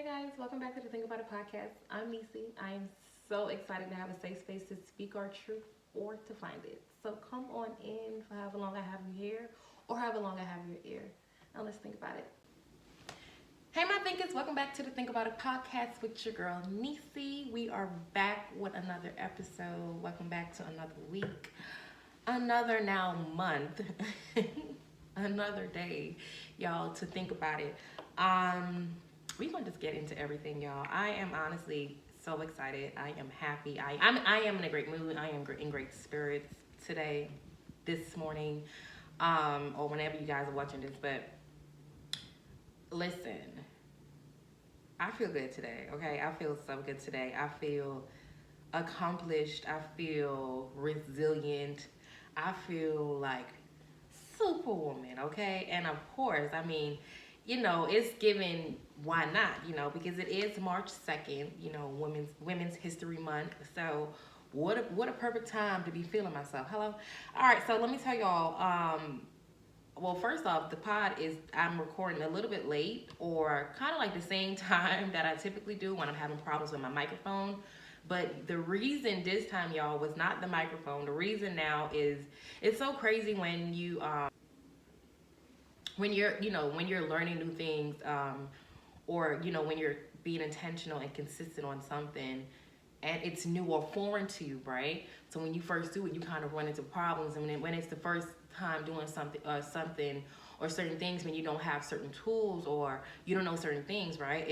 Hey guys, welcome back to the Think About It podcast. I'm Nisi. I am so excited to have a safe space to speak our truth or to find it. So come on in for however long I have you here or however long I have your ear. Now let's think about it. Hey my thinkers, welcome back to the Think About It podcast with your girl Nisi. We are back with another episode. Welcome back to another week, another now month, another day, y'all, to think about it. We're gonna just get into everything, y'all. I am honestly so excited. I am happy. I am in a great mood. I am in great spirits today, this morning, or whenever you guys are watching this. But listen, I feel good today. Okay, I feel so good today. I feel accomplished. I feel resilient. I feel like superwoman. Okay, and of course, I mean, it's given, why not, because it is March 2nd, Women's History Month. So what a perfect time to be feeling myself. Hello. All right, so let me tell y'all, well, first off, I'm recording a little bit late, or kind of like the same time that I typically do when I'm having problems with my microphone. But the reason this time, y'all, was not the microphone. The reason now is, it's so crazy when you're learning new things, or when you're being intentional and consistent on something, and it's new or foreign to you, right? So when you first do it, you kind of run into problems, and when it's the first time doing something or certain things, when you don't have certain tools or you don't know certain things, right?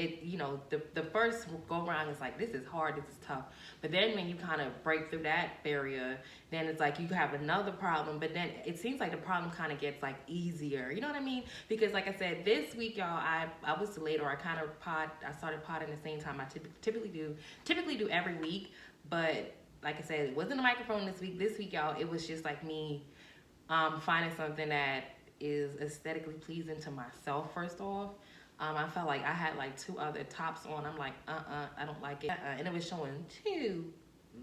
The first go around is like, this is hard, this is tough. But then when you kind of break through that barrier, then it's like you have another problem. But then it seems like the problem kind of gets like easier. You know what I mean? Because like I said, this week, y'all, I was delayed, or I started podding the same time I typically do every week. But like I said, it wasn't a microphone this week. This week, y'all, it was just like me finding something that is aesthetically pleasing to myself. First off, I felt like I had like two other tops on. I'm like, I don't like it. And it was showing too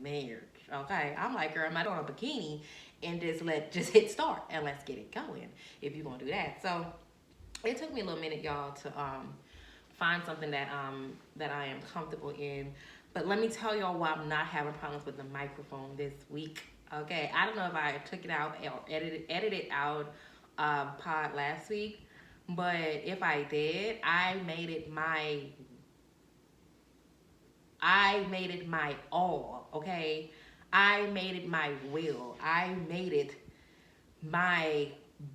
marriage. Okay, I'm like, girl, am I doing a bikini? And just hit start and let's get it going if you're gonna do that. So it took me a little minute, y'all, to find something that I am comfortable in. But let me tell y'all why I'm not having problems with the microphone this week. Okay, I don't know if I took it out or edited out pod last week, but if I did, I made it my all. Okay, I made it my will. I made it my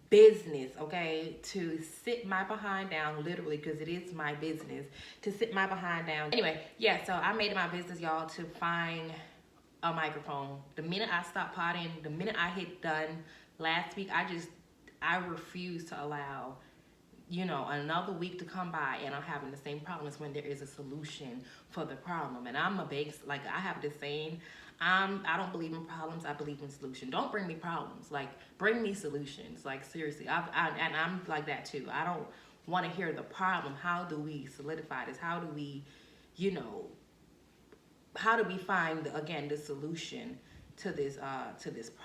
business, okay, to sit my behind down, literally, because it is my business to sit my behind down. Anyway, yeah, so I made it my business, y'all, to find a microphone. The minute I stopped potting, the minute I hit done last week, I refuse to allow another week to come by and I'm having the same problems when there is a solution for the problem. And I'm I have this saying, I don't believe in problems, I believe in solutions. Don't bring me problems, like bring me solutions. Like seriously, and I'm like that too. I don't want to hear the problem. How do we solidify this? How do we, find again the solution to this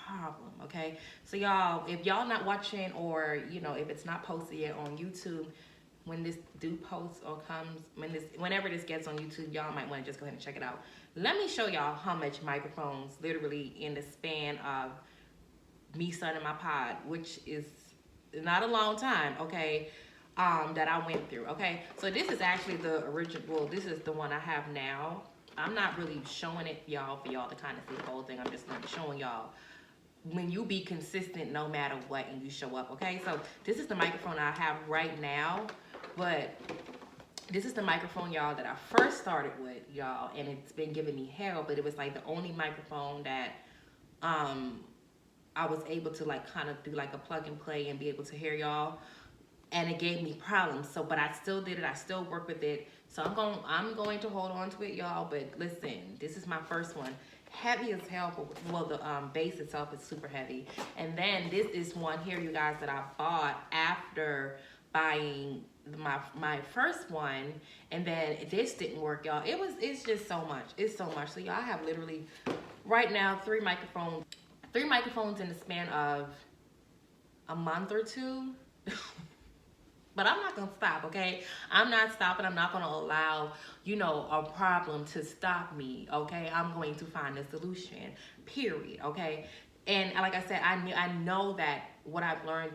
problem? Okay, so y'all, if y'all not watching, or if it's not posted yet on YouTube, when this do post or comes, whenever this gets on YouTube, y'all might want to just go ahead and check it out. Let me show y'all how much microphones, literally in the span of me starting my pod, which is not a long time, okay, that I went through. Okay, so this is actually the original. Well, this is the one I have now. I'm not really showing it, y'all, for y'all to kind of see the whole thing. I'm just like showing y'all when you be consistent no matter what and you show up. Okay, so this is the microphone I have right now, but this is the microphone, y'all, that I first started with, y'all, and it's been giving me hell. But it was like the only microphone that I was able to like kind of do like a plug and play and be able to hear y'all, and it gave me problems. So, but I still did it. I still work with it. So I'm going to hold on to it, y'all. But listen, this is my first one. Heavy as hell. Well, the bass itself is super heavy. And then this is one here, you guys, that I bought after buying my first one, and then this didn't work, y'all. It's just so much. It's so much. So y'all, I have literally right now three microphones in the span of a month or two. But I'm not gonna stop, okay? I'm not stopping. I'm not gonna allow, you know, a problem to stop me, okay? I'm going to find a solution, period, okay? And like I said, I know that what I've learned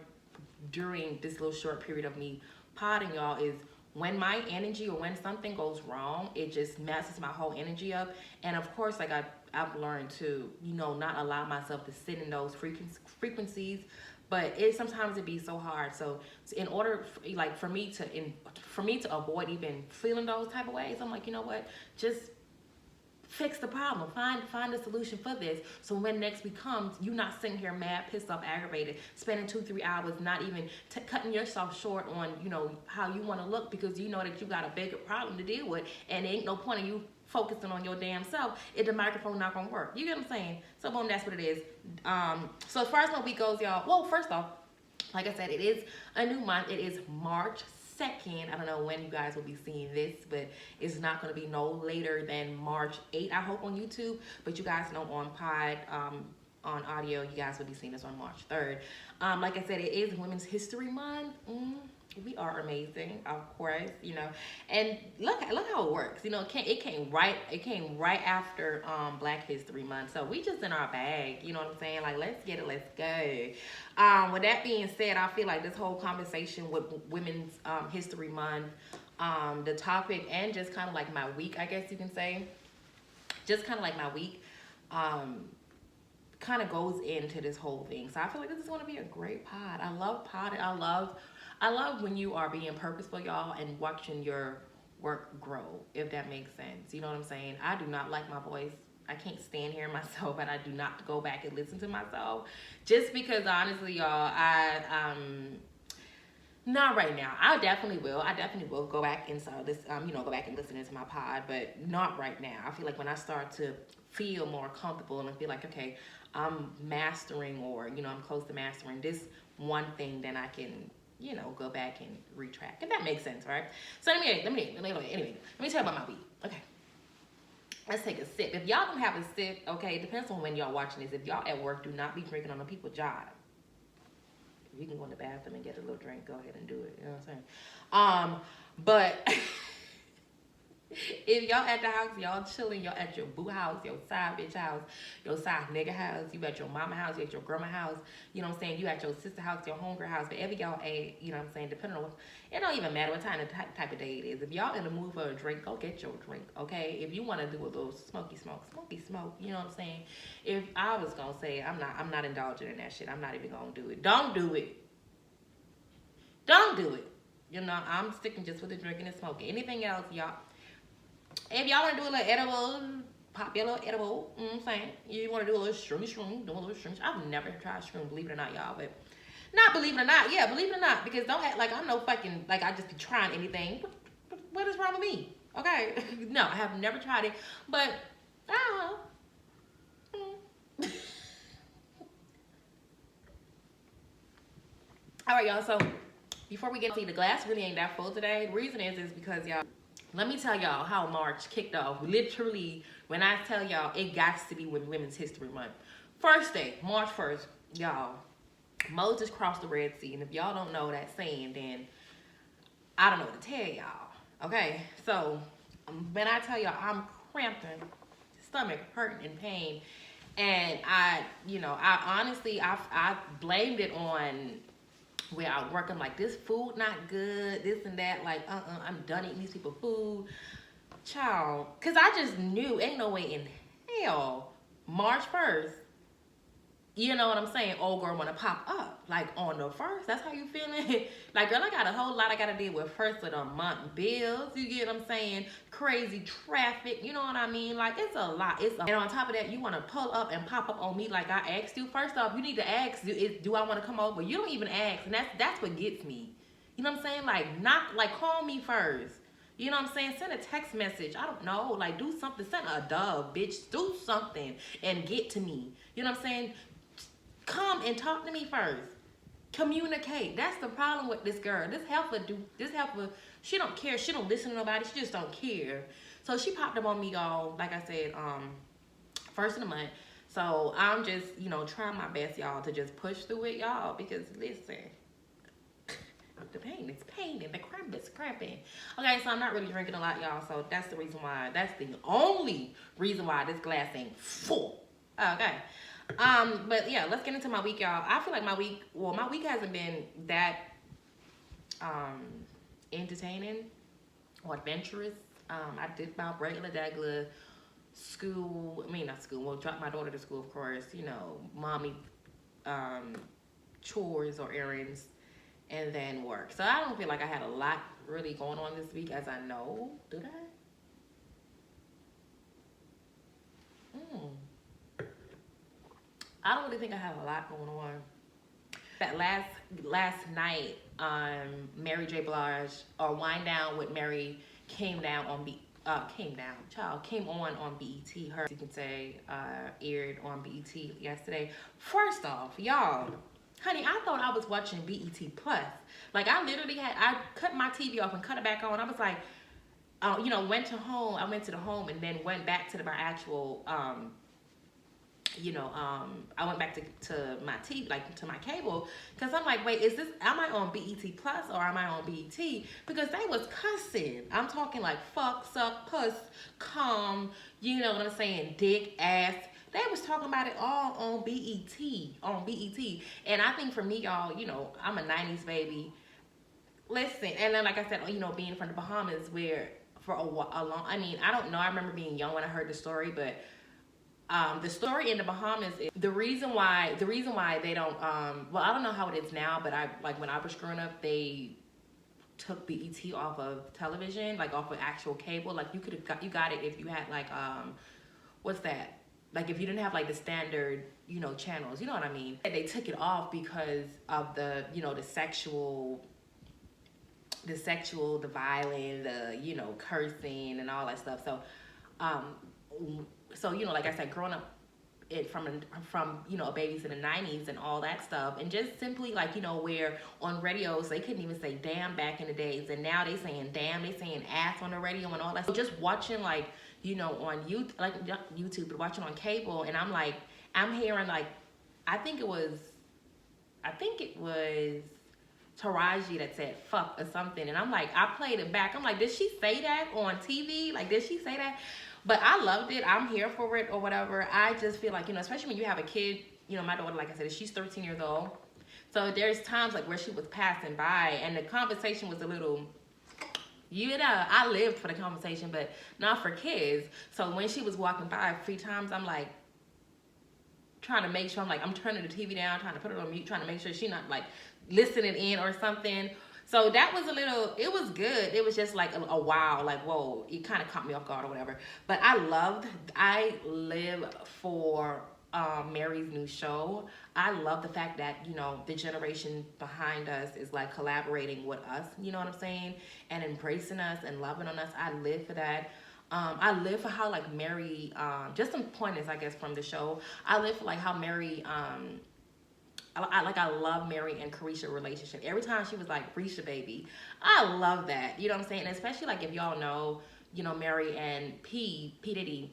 during this little short period of me potting, y'all, is when my energy or when something goes wrong, it just messes my whole energy up. And of course, like I've learned to, you know, not allow myself to sit in those frequencies. But it sometimes it be so hard. So in order, like for me to avoid even feeling those type of ways, I'm like, you know what, just fix the problem. Find a solution for this. So when next week comes, you're not sitting here mad, pissed off, aggravated, spending 2-3 hours not even cutting yourself short on, you know, how you want to look, because you know that you got a bigger problem to deal with, and there ain't no point in you focusing on your damn self if the microphone not gonna work. You get what I'm saying? So boom, that's what it is. So as far as my week goes, y'all, well, first off, like I said, it is a new month. It is March 2nd. I don't know when you guys will be seeing this, but it's not going to be no later than March 8th, I hope, on YouTube. But you guys know on on audio, you guys will be seeing this on March 3rd. Like I said, it is Women's History Month. We are amazing, of course, you know. And look how it works. You know, it came right after Black History Month. So we just in our bag, you know what I'm saying? Like, let's get it, let's go. With that being said, I feel like this whole conversation with Women's History Month, the topic, and just kind of like my week, I guess you can say, just kind of like my week, kind of goes into this whole thing. So I feel like this is going to be a great pod. I love podding. I love when you are being purposeful, y'all, and watching your work grow, if that makes sense. You know what I'm saying? I do not like my voice. I can't stand hearing myself, and I do not go back and listen to myself. Just because, honestly, y'all, not right now. I definitely will go back and go back and listen to my pod, but not right now. I feel like when I start to feel more comfortable and I feel like, okay, I'm mastering, or, you know, I'm close to mastering this one thing, then I can, you know, go back and retrack. If that makes sense, right? So let me tell you about my week. Okay. Let's take a sip. If y'all don't have a sip, okay, it depends on when y'all watching this. If y'all at work, do not be drinking on the people's job. If you can go in the bathroom and get a little drink, go ahead and do it. You know what I'm saying? But if y'all at the house, y'all chilling, y'all at your boo house, your side bitch house, your side nigga house, you at your mama house, you at your grandma house, you know what I'm saying, you at your sister house, your homegirl house, wherever y'all at, you know what I'm saying, depending on what, it don't even matter what type of day it is. If y'all in the mood for a drink, go get your drink, okay? If you want to do a little smoky smoke, you know what I'm saying? If I was gonna say, I'm not indulging in that shit. I'm not even gonna do it. Don't do it. Don't do it. You know, I'm sticking just with the drinking and smoking. Anything else, y'all? If y'all want to do a little edible, pop your little edible, you know what I'm saying? You want to do a little shroom, do a little shroom. I've never tried shroom, believe it or not, y'all. But not believe it or not, yeah, believe it or not. Because don't act like I'm no fucking, like I just be trying anything. What is wrong with me? Okay? No, I have never tried it. But, I don't know. All right, y'all. So, before we get to the glass really ain't that full today. The reason is because, y'all, let me tell y'all how March kicked off. Literally, when I tell y'all, it got to be with Women's History Month. First day, March 1st, y'all, Moses crossed the Red Sea. And if y'all don't know that saying, then I don't know what to tell y'all. Okay? So, when I tell y'all I'm cramping, stomach hurting and pain, and I honestly blamed it on where I work. I'm like, this food not good, this and that, like, I'm done eating these people food, child, because I just knew ain't no way in hell March 1st, you know what I'm saying, old girl want to pop up, like, on the 1st. That's how you feeling? Like, girl, I got a whole lot I got to deal with first of the month bills, you get what I'm saying, crazy traffic, you know what I mean, like, it's a lot, and on top of that, you want to pull up and pop up on me like I asked you. First off, you need to ask, do I want to come over? You don't even ask, and that's what gets me, you know what I'm saying, like, call me first, you know what I'm saying, send a text message, I don't know, like, do something, send a dove, bitch, do something, and get to me, you know what I'm saying. Come and talk to me first. Communicate. That's the problem with this girl. This helper, she don't care. She don't listen to nobody. She just don't care. So she popped up on me, y'all, like I said, first of the month. So I'm just, trying my best, y'all, to just push through it, y'all, because listen, The pain is pain and the cramp is cramping. Okay, so I'm not really drinking a lot, y'all. So that's the reason why. That's the only reason why this glass ain't full. Okay. But yeah, let's get into my week, y'all. I feel like my week hasn't been that entertaining or adventurous. I did my regular school. I mean, not school. Well, drop my daughter to school, of course. You know, mommy chores or errands, and then work. So I don't feel like I had a lot really going on this week, as I know. Did I? I don't really think I have a lot going on. That last night, Mary J Blidge, or Wind Down with Mary, came on BET. Her, you can say, aired on BET yesterday. First off, y'all, honey, I thought I was watching BET Plus. Like, I cut my TV off and cut it back on. I was like, you know, I went to the home and then went back to my actual, I went back to my TV, like to my cable, because I'm like, wait, am I on BET Plus or am I on BET? Because they was cussing. I'm talking like fuck, suck, puss, cum, you know what I'm saying, dick, ass. They was talking about it all on BET. And I think for me, y'all, you know, I'm a 90s baby. Listen, and then like I said, you know, being from the Bahamas, where for a long, I mean, I don't know, I remember being young when I heard the story, but the story in the Bahamas is the reason why they don't, well, I don't know how it is now, but when I was growing up, they took BET off of television, like off of actual cable. Like you got it if you had like, what's that? Like if you didn't have like the standard, you know, channels, you know what I mean? They took it off because of the, you know, the sexual, the violence, the, you know, cursing and all that stuff. So, you know, like I said, growing up from you know, babies in the 90s and all that stuff, and just simply like, you know, where on radios they couldn't even say damn back in the days, and now they saying damn, they saying ass on the radio and all that. So just watching, like, you know, on YouTube, but watching on cable, and I'm like, I'm hearing like, I think it was Taraji that said fuck or something, and I'm like, I played it back. I'm like, did she say that on TV? Like, did she say that? But I loved it. I'm here for it or whatever. I just feel like, you know, especially when you have a kid, you know, my daughter, like I said, she's 13 years old. So there's times like where she was passing by and the conversation was a little, you know, I lived for the conversation, but not for kids. So when she was walking by a few times, I'm like, trying to make sure, I'm turning the TV down, trying to put it on mute, trying to make sure she's not like listening in or something. So that was it was good. It was just like a wow, like, whoa, it kind of caught me off guard or whatever. But I live for Mary's new show. I love the fact that, you know, the generation behind us is like collaborating with us, you know what I'm saying? And embracing us and loving on us. I live for that. I live for how like Mary, just some pointers, I guess, from the show. I live for like how Mary, I love Mary and Caresha relationship. Every time she was like, Risha baby, I love that. You know what I'm saying? And especially like if y'all know, you know, Mary and P Diddy,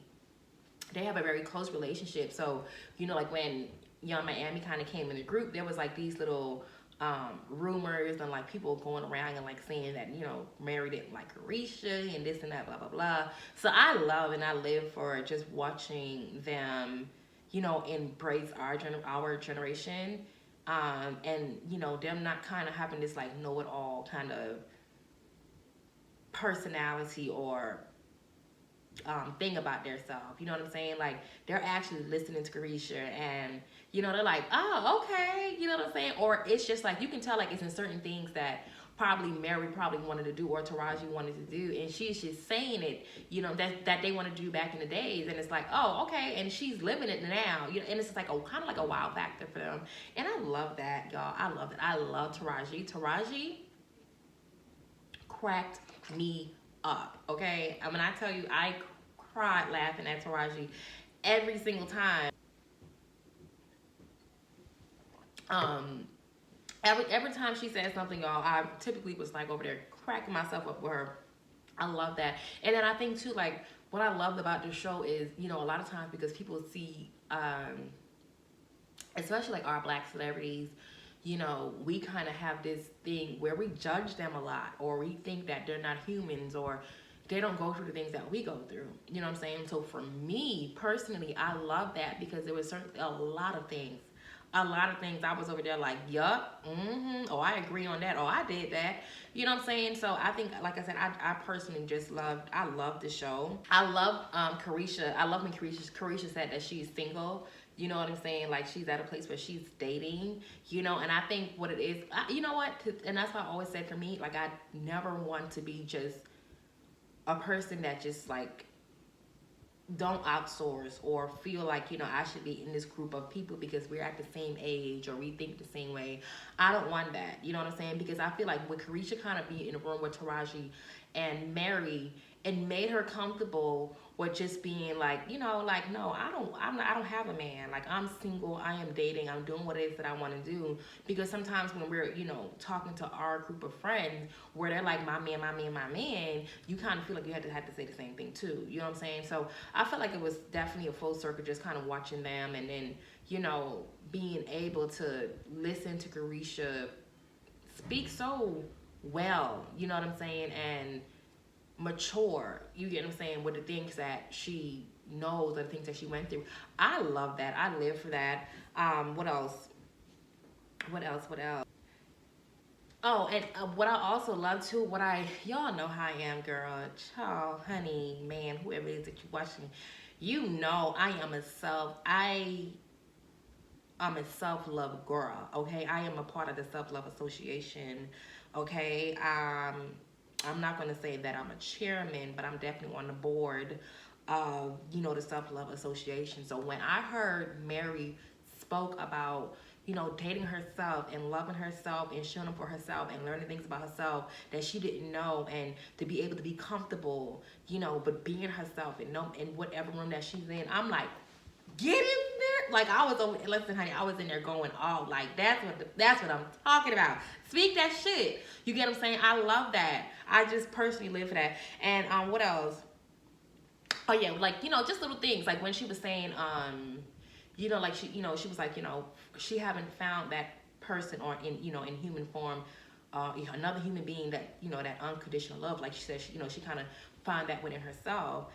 they have a very close relationship. So, you know, like when Young Miami kind of came in the group, there was like these little rumors and like people going around and like saying that, you know, Mary didn't like Caresha and this and that, blah, blah, blah. So I love and I live for just watching them, you know, embrace our generation, and, you know, them not kind of having this like know-it-all kind of personality or thing about their self. You know what I'm saying? Like, they're actually listening to Caresha and, you know, they're like, oh, okay, you know what I'm saying? Or it's just like, you can tell like it's in certain things that probably Mary probably wanted to do or Taraji wanted to do, and she's just saying it, you know, that they want to do back in the days, and it's like, oh, okay, and she's living it now, you know, and it's like a kind of like a wow factor for them, and I love that, y'all. I love it. I love Taraji cracked me up, okay? When I tell you, I cried laughing at Taraji every single time. Every time she said something, y'all, I typically was like over there cracking myself up with her. I love that. And then I think too, like, what I loved about the show is, you know, a lot of times because people see, especially like our black celebrities, we kind of have this thing where we judge them a lot, or we think that they're not humans, or they don't go through the things that we go through. You know what I'm saying? So for me personally, I love that because there was a lot of things. A lot of things I was over there like, yup, oh, I agree on that. Oh, I did that. You know what I'm saying? So I think, like I said, I personally just I love the show. I love Caresha. I love when Caresha said that she's single. You know what I'm saying? Like, she's at a place where she's dating, and I think what it is, you know what? And that's why I always said, for me, like, I never want to be just a person that just, like, don't outsource or feel like, I should be in this group of people because we're at the same age or we think the same way. I don't want that. You know what I'm saying? Because I feel like with Caresha kind of be in a room with Taraji and Mary, it made her comfortable with just being like, like, no, I don't have a man. Like, I'm single, I am dating, I'm doing what it is that I want to do. Because sometimes when we're, talking to our group of friends where they're like, my man, my man, my man, you kind of feel like you have to say the same thing too. You know what I'm saying? So I felt like it was definitely a full circle, just kind of watching them, and then, being able to listen to Caresha speak so well, you know what I'm saying, and mature, you get what I'm saying, with the things that she knows or the things that she went through. I love that. I live for that. What else? Oh, and what I also love too, y'all know how I am, girl, child, honey, man, whoever it is that you're watching, I'm a self-love girl, okay? I am a part of the Self-Love Association, okay? I'm not going to say that I'm a chairman, but I'm definitely on the board of, the Self-Love Association. So when I heard Mary spoke about, dating herself and loving herself and showing up for herself and learning things about herself that she didn't know, and to be able to be comfortable, but being herself and know in whatever room that she's in, I'm like, get in there. Like, listen, honey, I was in there going all, like, that's what I'm talking about. Speak that shit. You get what I'm saying? I love that. I just personally live for that. And what else? Oh yeah, like, just little things, like when she was saying, like she was like, she haven't found that person, or in human form, another human being that, that unconditional love. Like she said, she kind of found that within herself.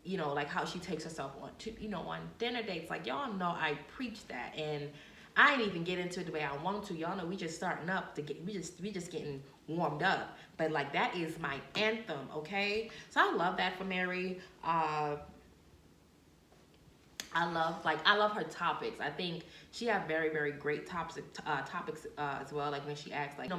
Like how she takes herself on to, on dinner dates. Like, y'all know I preach that, and I ain't even get into it the way I want to. Y'all know we just starting up we just getting warmed up. But like, that is my anthem, okay? So I love that for Mary. I love her topics. I think she had very, very great topics as well. Like when she asks, like,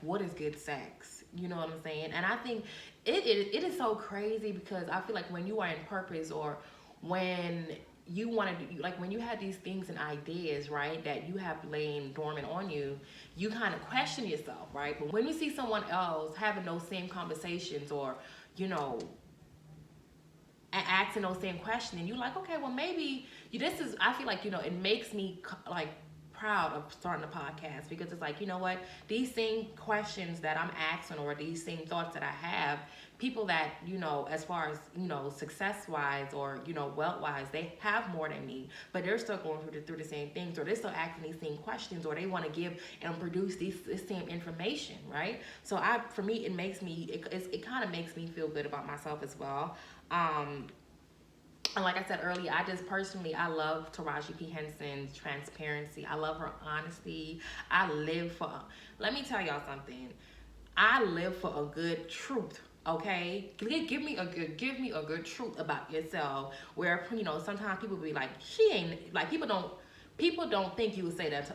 what is good sex? You know what I'm saying? And I think it is so crazy, because I feel like when you are in purpose, or when you want to do, like when you have these things and ideas, right, that you have laying dormant on you, you kind of question yourself, right? But when you see someone else having those same conversations, or, and asking those same questions, and you're like, okay, well, maybe I feel like, it makes me like proud of starting a podcast, because it's like, you know what, these same questions that I'm asking, or these same thoughts that I have, people that, as far as, success wise, or, wealth wise, they have more than me, but they're still going through the same things, or they're still asking these same questions, or they want to give and produce this same information, right? So for me, it kind of makes me feel good about myself as well. And like I said earlier, I love Taraji P Henson's transparency. I love her honesty. Let me tell y'all something. I live for a good truth, okay? Give me a good truth about yourself, where, sometimes people be like, she ain't, like, people don't think you would say that,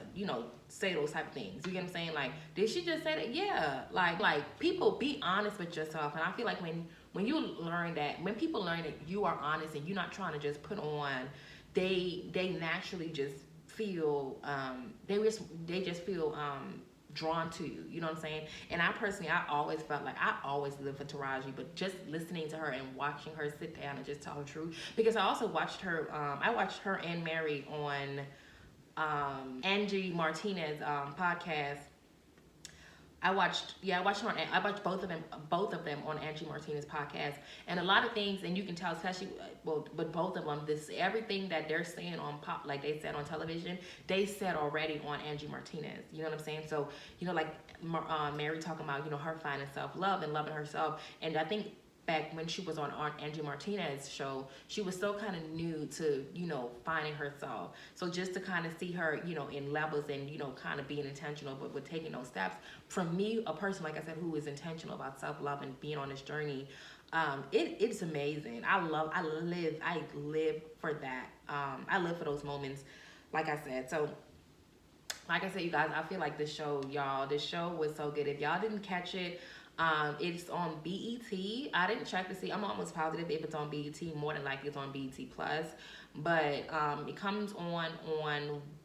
say those type of things. You get what I'm saying? Like, did she just say that? Yeah. Like people, be honest with yourself. And I feel like when you learn that, when people learn that you are honest and you're not trying to just put on, they naturally just feel, they just feel drawn to you. You know what I'm saying? And I always felt like I always lived for Taraji, but just listening to her and watching her sit down and just tell the truth, because I also watched her, and Mary on Angie Martinez podcast. I watched I watched both of them on Angie Martinez podcast, and a lot of things, and you can tell, especially well, but both of them, this everything that they're saying on pop, like they said on television, they said already on Angie Martinez. You know what I'm saying? So like Mary talking about her finding self love and loving herself, and I think back when she was on Angie Martinez show, she was still kind of new to, finding herself. So just to kind of see her, in levels and, kind of being intentional, but with taking those steps. From me, a person, like I said, who is intentional about self-love and being on this journey, it's amazing. I live for that. I live for those moments, like I said. So, like I said, you guys, I feel like this show was so good. If y'all didn't catch it, it's on BET. I didn't check to see. I'm almost positive if it's on BET. More than likely, it's on BET Plus. But it comes on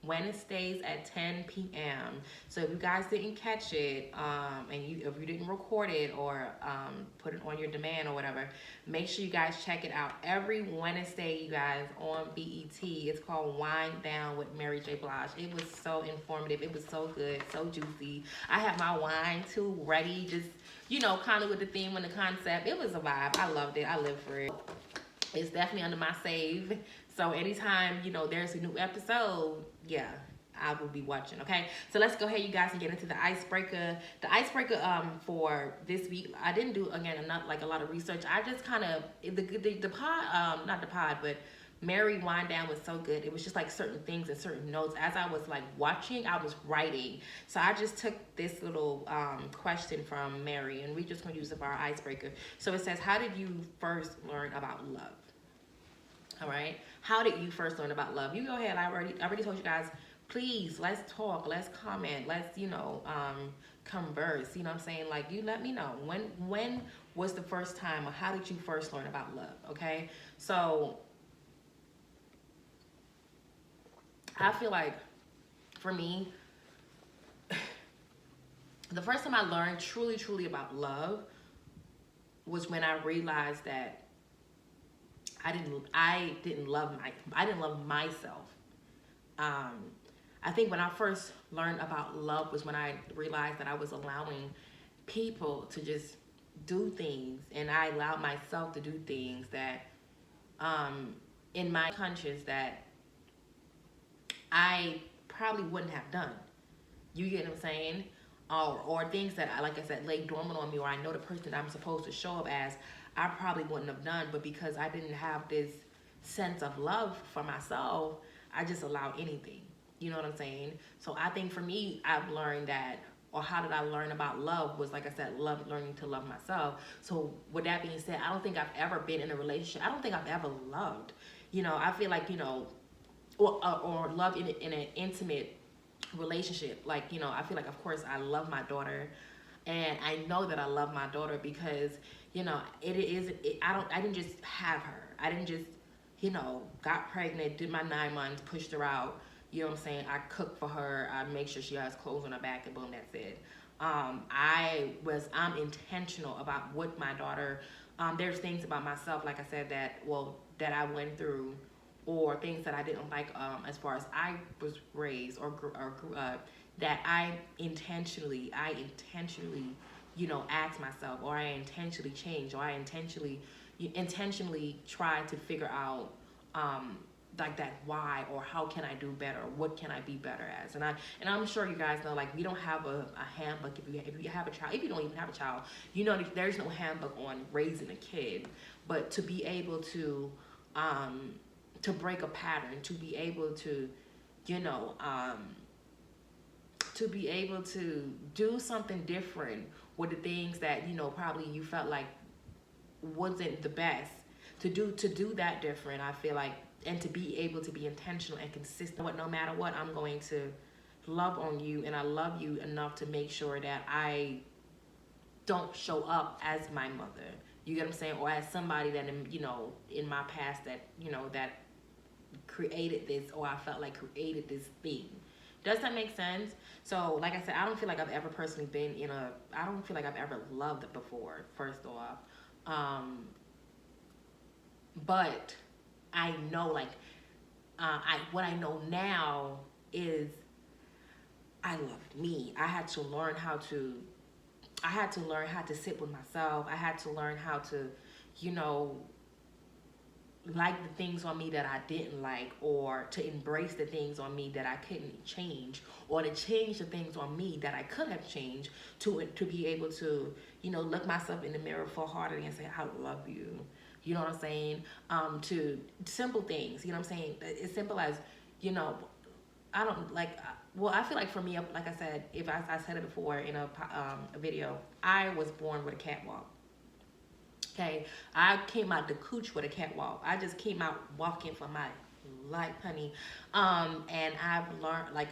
Wednesdays at 10 p.m. So if you guys didn't catch it, and if you didn't record it or put it on your demand or whatever, make sure you guys check it out every Wednesday, you guys, on BET. It's called Wind Down with Mary J Blige. It was so informative. It was so good, so juicy. I had my wine too ready, just kind of with the theme and the concept. It was a vibe. I loved it. I live for it. It's definitely under my save. So anytime, there's a new episode, yeah, I will be watching, okay? So let's go ahead, you guys, and get into the icebreaker. The icebreaker for this week, I didn't do, again, not like a lot of research. I just kind of, the pod, not the pod, but Mary Wind Down was so good. It was just like certain things and certain notes. As I was like watching, I was writing. So I just took this little question from Mary, and we just gonna use it for our icebreaker. So it says, how did you first learn about love? All right. How did you first learn about love? You go ahead. I already told you guys, please, let's talk, let's comment, let's, converse. You know what I'm saying? Like, you let me know. When was the first time, or how did you first learn about love? Okay. So I feel like, for me, the first time I learned truly about love was when I realized that I didn't love myself. I think when I first learned about love was when I realized that I was allowing people to just do things, and I allowed myself to do things that, in my conscience, that I probably wouldn't have done. You get what I'm saying? Or things that, like I said, lay dormant on me, or I know the person that I'm supposed to show up as, I probably wouldn't have done, but because I didn't have this sense of love for myself, I just allowed anything. You know what I'm saying? So I think for me, I've learned that, or how did I learn about love was, like I said, learning to love myself. So with that being said, I don't think I've ever been in a relationship. I don't think I've ever loved. I feel like, or love in an intimate relationship. Like, I feel like, of course, I love my daughter, and I know that I love my daughter because, I didn't just have her. I didn't just, got pregnant, did my 9 months, pushed her out. You know what I'm saying? I cook for her. I make sure she has clothes on her back, and boom, that's it. I'm intentional about what my daughter, there's things about myself, like I said, that I went through, or things that I didn't like, as far as I was raised or grew up, that I intentionally, ask myself, or I intentionally change, or I intentionally try to figure out, like that why, or how can I do better, or what can I be better as. And I'm sure you guys know, like, we don't have a handbook. If you have a child, if you don't even have a child, there's no handbook on raising a kid. But to be able to break a pattern, to be able to, to be able to do something different with the things that, probably you felt like wasn't the best, to do that different, I feel like, and to be able to be intentional and consistent. No matter what, I'm going to love on you, and I love you enough to make sure that I don't show up as my mother. You get what I'm saying? Or as somebody that, in my past that, that created this, or I felt like created this thing. Does that make sense? So, like I said, I don't feel like I've ever personally been I don't feel like I've ever loved it before, first off. But I know, like, what I know now is I loved me. I had to learn how to I had to learn how to sit with myself. I had to learn how to, you know, like the things on me that I didn't like, or to embrace the things on me that I couldn't change, or to change the things on me that I could have changed, to be able to, you know, look myself in the mirror full heartedly and say, I love you. You know what I'm saying? To simple things, you know what I'm saying? As simple as, you know, I don't like, well, I feel like for me, like I said, if I said it before in a video, I was born with a catwalk. Okay, I came out the cooch with a catwalk. I just came out walking for my life, honey. And I've learned, like,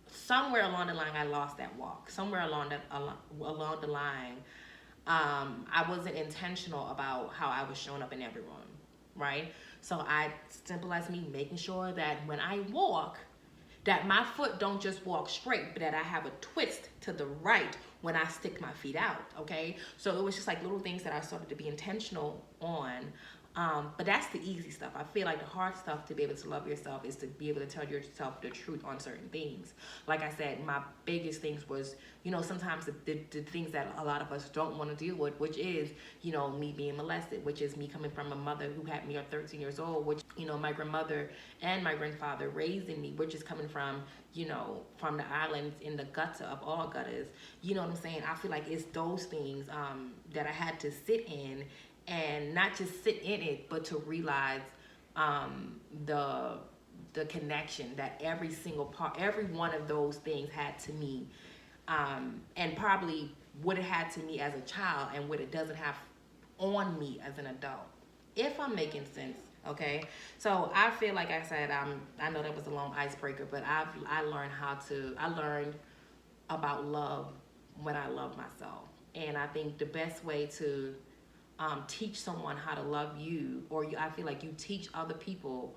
somewhere along the line, I lost that walk. Somewhere along the line, I wasn't intentional about how I was showing up in everyone, right? So I simple as me making sure that when I walk, that my foot don't just walk straight, but that I have a twist to the right when I stick my feet out, okay? So it was just like little things that I started to be intentional on. But that's the easy stuff. I feel like the hard stuff to be able to love yourself is to be able to tell yourself the truth on certain things. Like I said, my biggest things was, you know, sometimes the things that a lot of us don't want to deal with, which is, you know, me being molested, which is me coming from a mother who had me at 13 years old, which, you know, my grandmother and my grandfather raising me, which is coming from, you know, from the islands in the gutter of all gutters. You know what I'm saying? I feel like it's those things that I had to sit in, and not just sit in it, but to realize the connection that every single part, every one of those things had to me, and probably what it had to me as a child and what it doesn't have on me as an adult, if I'm making sense. Okay, so I feel like I said, I know that was a long icebreaker, but I learned about love when I love myself, and I think the best way to teach someone how to love you, or I feel like you teach other people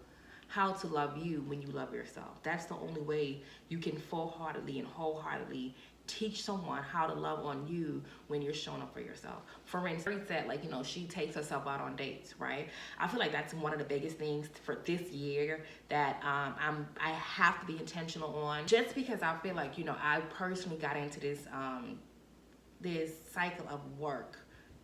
how to love you when you love yourself. That's the only way you can full-heartedly and wholeheartedly teach someone how to love on you when you're showing up for yourself. For instance, she said, like, you know, she takes herself out on dates, right? I feel like that's one of the biggest things for this year that I have to be intentional on, just because I feel like, you know, I personally got into this this cycle of work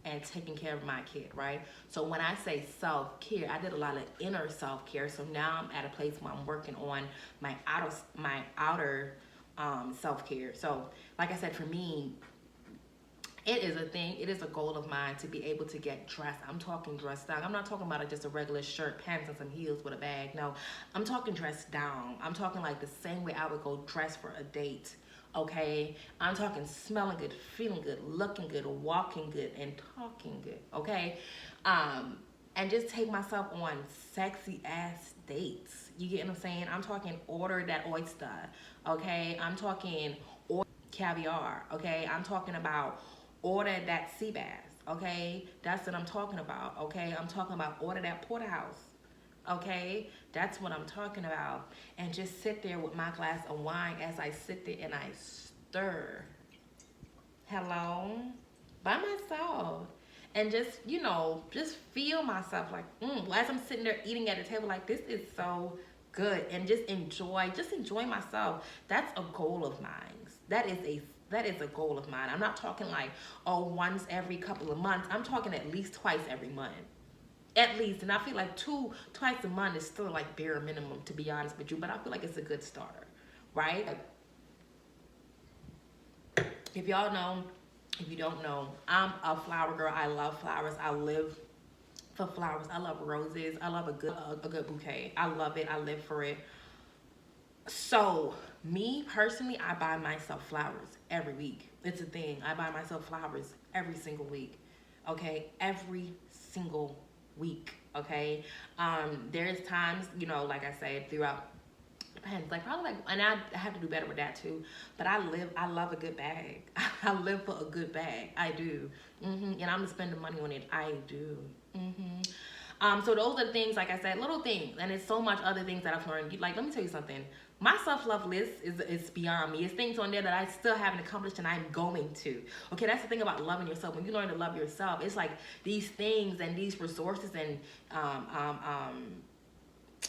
and taking care of my kid, right? So when I say self-care, I did a lot of inner self-care. So now I'm at a place where I'm working on my outer self-care. So like I said, for me, it is a thing. It is a goal of mine to be able to get dressed. I'm talking dressed down. I'm not talking about just a regular shirt, pants, and some heels with a bag. No, I'm talking dressed down. I'm talking like the same way I would go dress for a date. Okay, I'm talking smelling good, feeling good, looking good, walking good, and talking good. Okay, and just take myself on sexy ass dates. You get what I'm saying? I'm talking order that oyster. Okay, I'm talking order caviar. Okay, I'm talking about order that sea bass. Okay, that's what I'm talking about. Okay, I'm talking about order that porterhouse. Okay, that's what I'm talking about. And just sit there with my glass of wine as I sit there and I stir. Hello? By myself. And just, you know, just feel myself like, as I'm sitting there eating at the table, like, this is so good. And just enjoy myself. That's a goal of mine. That is a goal of mine. I'm not talking like, oh, once every couple of months. I'm talking at least twice every month. At least. And I feel like twice a month is still like bare minimum, to be honest with you, but I feel like it's a good starter, right? If y'all know, if you don't know, I'm a flower girl. I love flowers. I live for flowers. I love roses. I love a good bouquet. I love it. I live for it. So me personally, I buy myself flowers every week. It's a thing. I buy myself flowers every single week. Okay, every single week. Okay, there's times, you know, like I said, throughout, depends, like probably like, and I have to do better with that too, but I love a good bag. I live for a good bag. I do. And I'm gonna spend the money on it. I do. So those are the things, like I said, little things, and it's so much other things that I've learned. Like, let me tell you something. My self-love list is beyond me. It's things on there that I still haven't accomplished and I'm going to. Okay, that's the thing about loving yourself. When you learn to love yourself, it's like these things and these resources and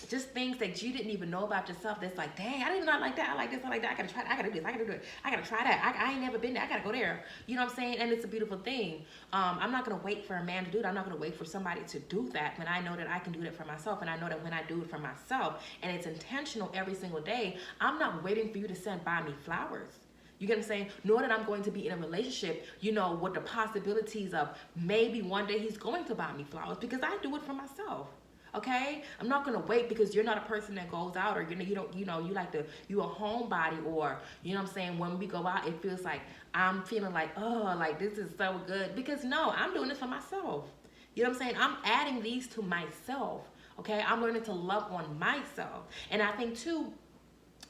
just things that you didn't even know about yourself. That's like, dang, I didn't know I like that. I like this. I like that. I gotta try that. I gotta do this. I gotta do it. I gotta try that. I ain't never been there. I gotta go there. You know what I'm saying? And it's a beautiful thing. I'm not gonna wait for a man to do it. I'm not gonna wait for somebody to do that when I know that I can do that for myself. And I know that when I do it for myself and it's intentional every single day, I'm not waiting for you to send by me flowers. You get what I'm saying? Nor that I'm going to be in a relationship, you know, with the possibilities of maybe one day he's going to buy me flowers, because I do it for myself. Okay, I'm not gonna wait because you're not a person that goes out, or you don't, you know, you a homebody, or you know what I'm saying. When we go out, it feels like I'm feeling like, oh, like this is so good, because no, I'm doing this for myself. You know what I'm saying? I'm adding these to myself. Okay, I'm learning to love on myself, and I think too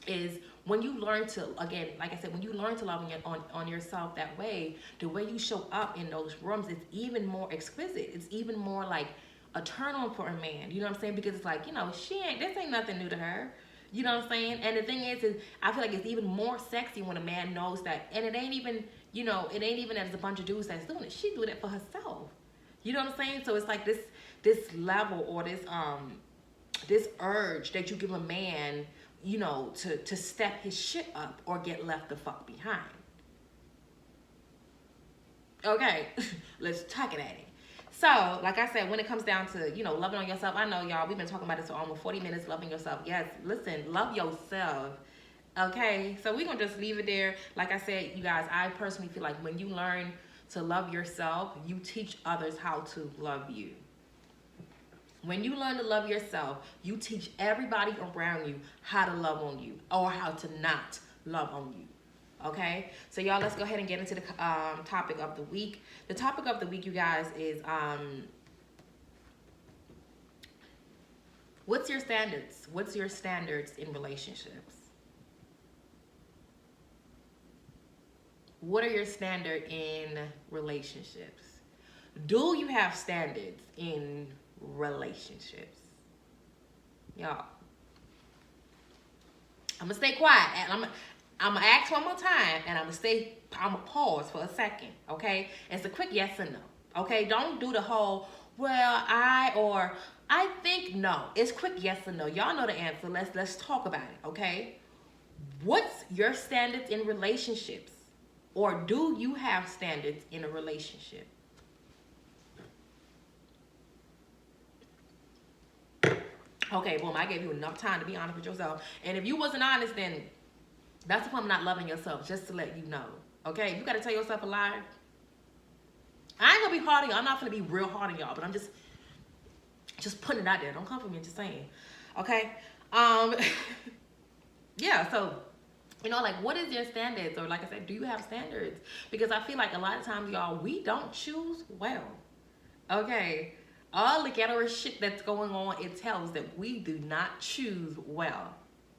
is when you learn to, again, like I said, when you learn to love on yourself that way, the way you show up in those rooms is even more exquisite. It's even more like a turn on for a man. You know what I'm saying? Because it's like, you know, this ain't nothing new to her. You know what I'm saying? And the thing is I feel like it's even more sexy when a man knows that, and it ain't even, you know, it ain't even as a bunch of dudes that's doing it. She do that for herself. You know what I'm saying? So it's like this level, or this urge that you give a man, you know, to step his shit up or get left the fuck behind. Okay, let's talk it at it. So, like I said, when it comes down to, you know, loving on yourself, I know, y'all, we've been talking about this for almost 40 minutes, loving yourself. Yes, listen, love yourself. Okay, so we're going to just leave it there. Like I said, you guys, I personally feel like when you learn to love yourself, you teach others how to love you. When you learn to love yourself, you teach everybody around you how to love on you, or how to not love on you. Okay, so y'all, let's go ahead and get into the topic of the week. The topic of the week, you guys, is what's your standards? What's your standards in relationships? What are your standards in relationships? Do you have standards in relationships? Y'all, I'm gonna stay quiet, and I'm gonna ask one more time, and I'm gonna pause for a second, okay? It's a quick yes or no, okay? Don't do the whole, well, I think. No. It's quick yes or no. Y'all know the answer. Let's talk about it, okay? What's your standards in relationships? Or do you have standards in a relationship? Okay, boom, I gave you enough time to be honest with yourself. And if you wasn't honest, then that's why I'm not loving yourself, just to let you know. Okay, you got to tell yourself a lie. I ain't gonna be hard on y'all. I'm not gonna be real hard on y'all, but I'm just putting it out there. Don't come for me, just saying. Okay. Yeah, so, you know, like, what is your standards? Or like I said, do you have standards? Because I feel like a lot of times, y'all, we don't choose well. Okay. All the ghetto shit that's going on, it tells that we do not choose well.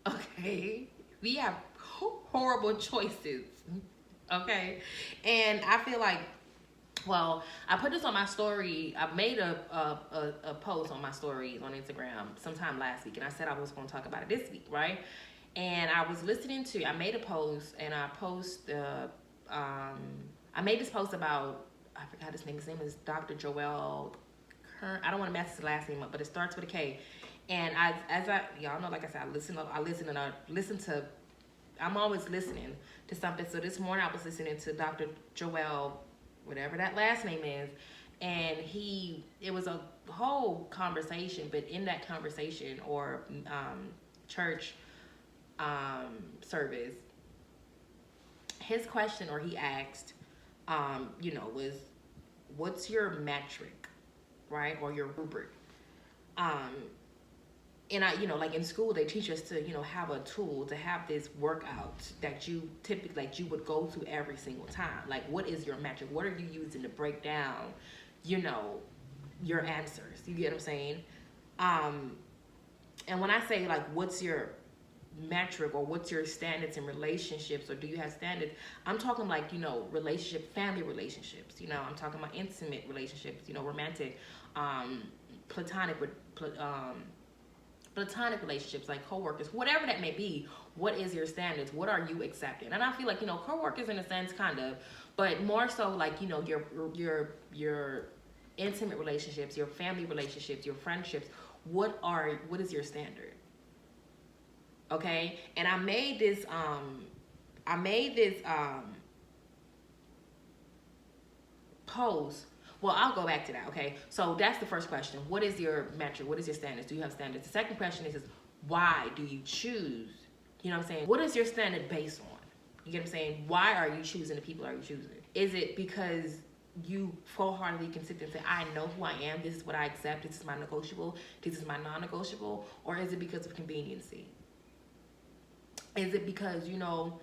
Okay. We have horrible choices. Okay. And I feel like, well, I put this on my story. I made a post on my stories on Instagram sometime last week, and I said I was going to talk about it this week, right? And I was listening to, I made a post, and I made this post about, I forgot his name. His name is Dr. Joel Kern. I don't want to mess his last name up, but it starts with a K. And y'all know, like I said, I'm always listening to something. So this morning I was listening to Dr. Joel, whatever that last name is, and it was a whole conversation, but in that conversation, or church service, his question, or he asked, you know, was, what's your metric, right, or your rubric? And you know, like in school, they teach us to, you know, have a tool, to have this workout that you typically, like, you would go to every single time. Like, what is your metric? What are you using to break down, you know, your answers? You get what I'm saying? And when I say, like, what's your metric, or what's your standards in relationships, or do you have standards, I'm talking like, you know, family relationships, you know, I'm talking about intimate relationships, you know, romantic, platonic relationships, like co-workers, whatever that may be. What is your standards? What are you accepting? And I feel like, you know, co-workers in a sense, kind of, but more so like, you know, your intimate relationships, your family relationships, your friendships, what is your standard? Okay? And I made this post. Well, I'll go back to that, okay? So that's the first question. What is your metric? What is your standards? Do you have standards? The second question is why do you choose? You know what I'm saying? What is your standard based on? You get what I'm saying? Why are you choosing the people are you choosing? Is it because you full-heartedly can sit there and say, I know who I am, this is what I accept, this is my negotiable, this is my non-negotiable? Or is it because of conveniency? Is it because, you know,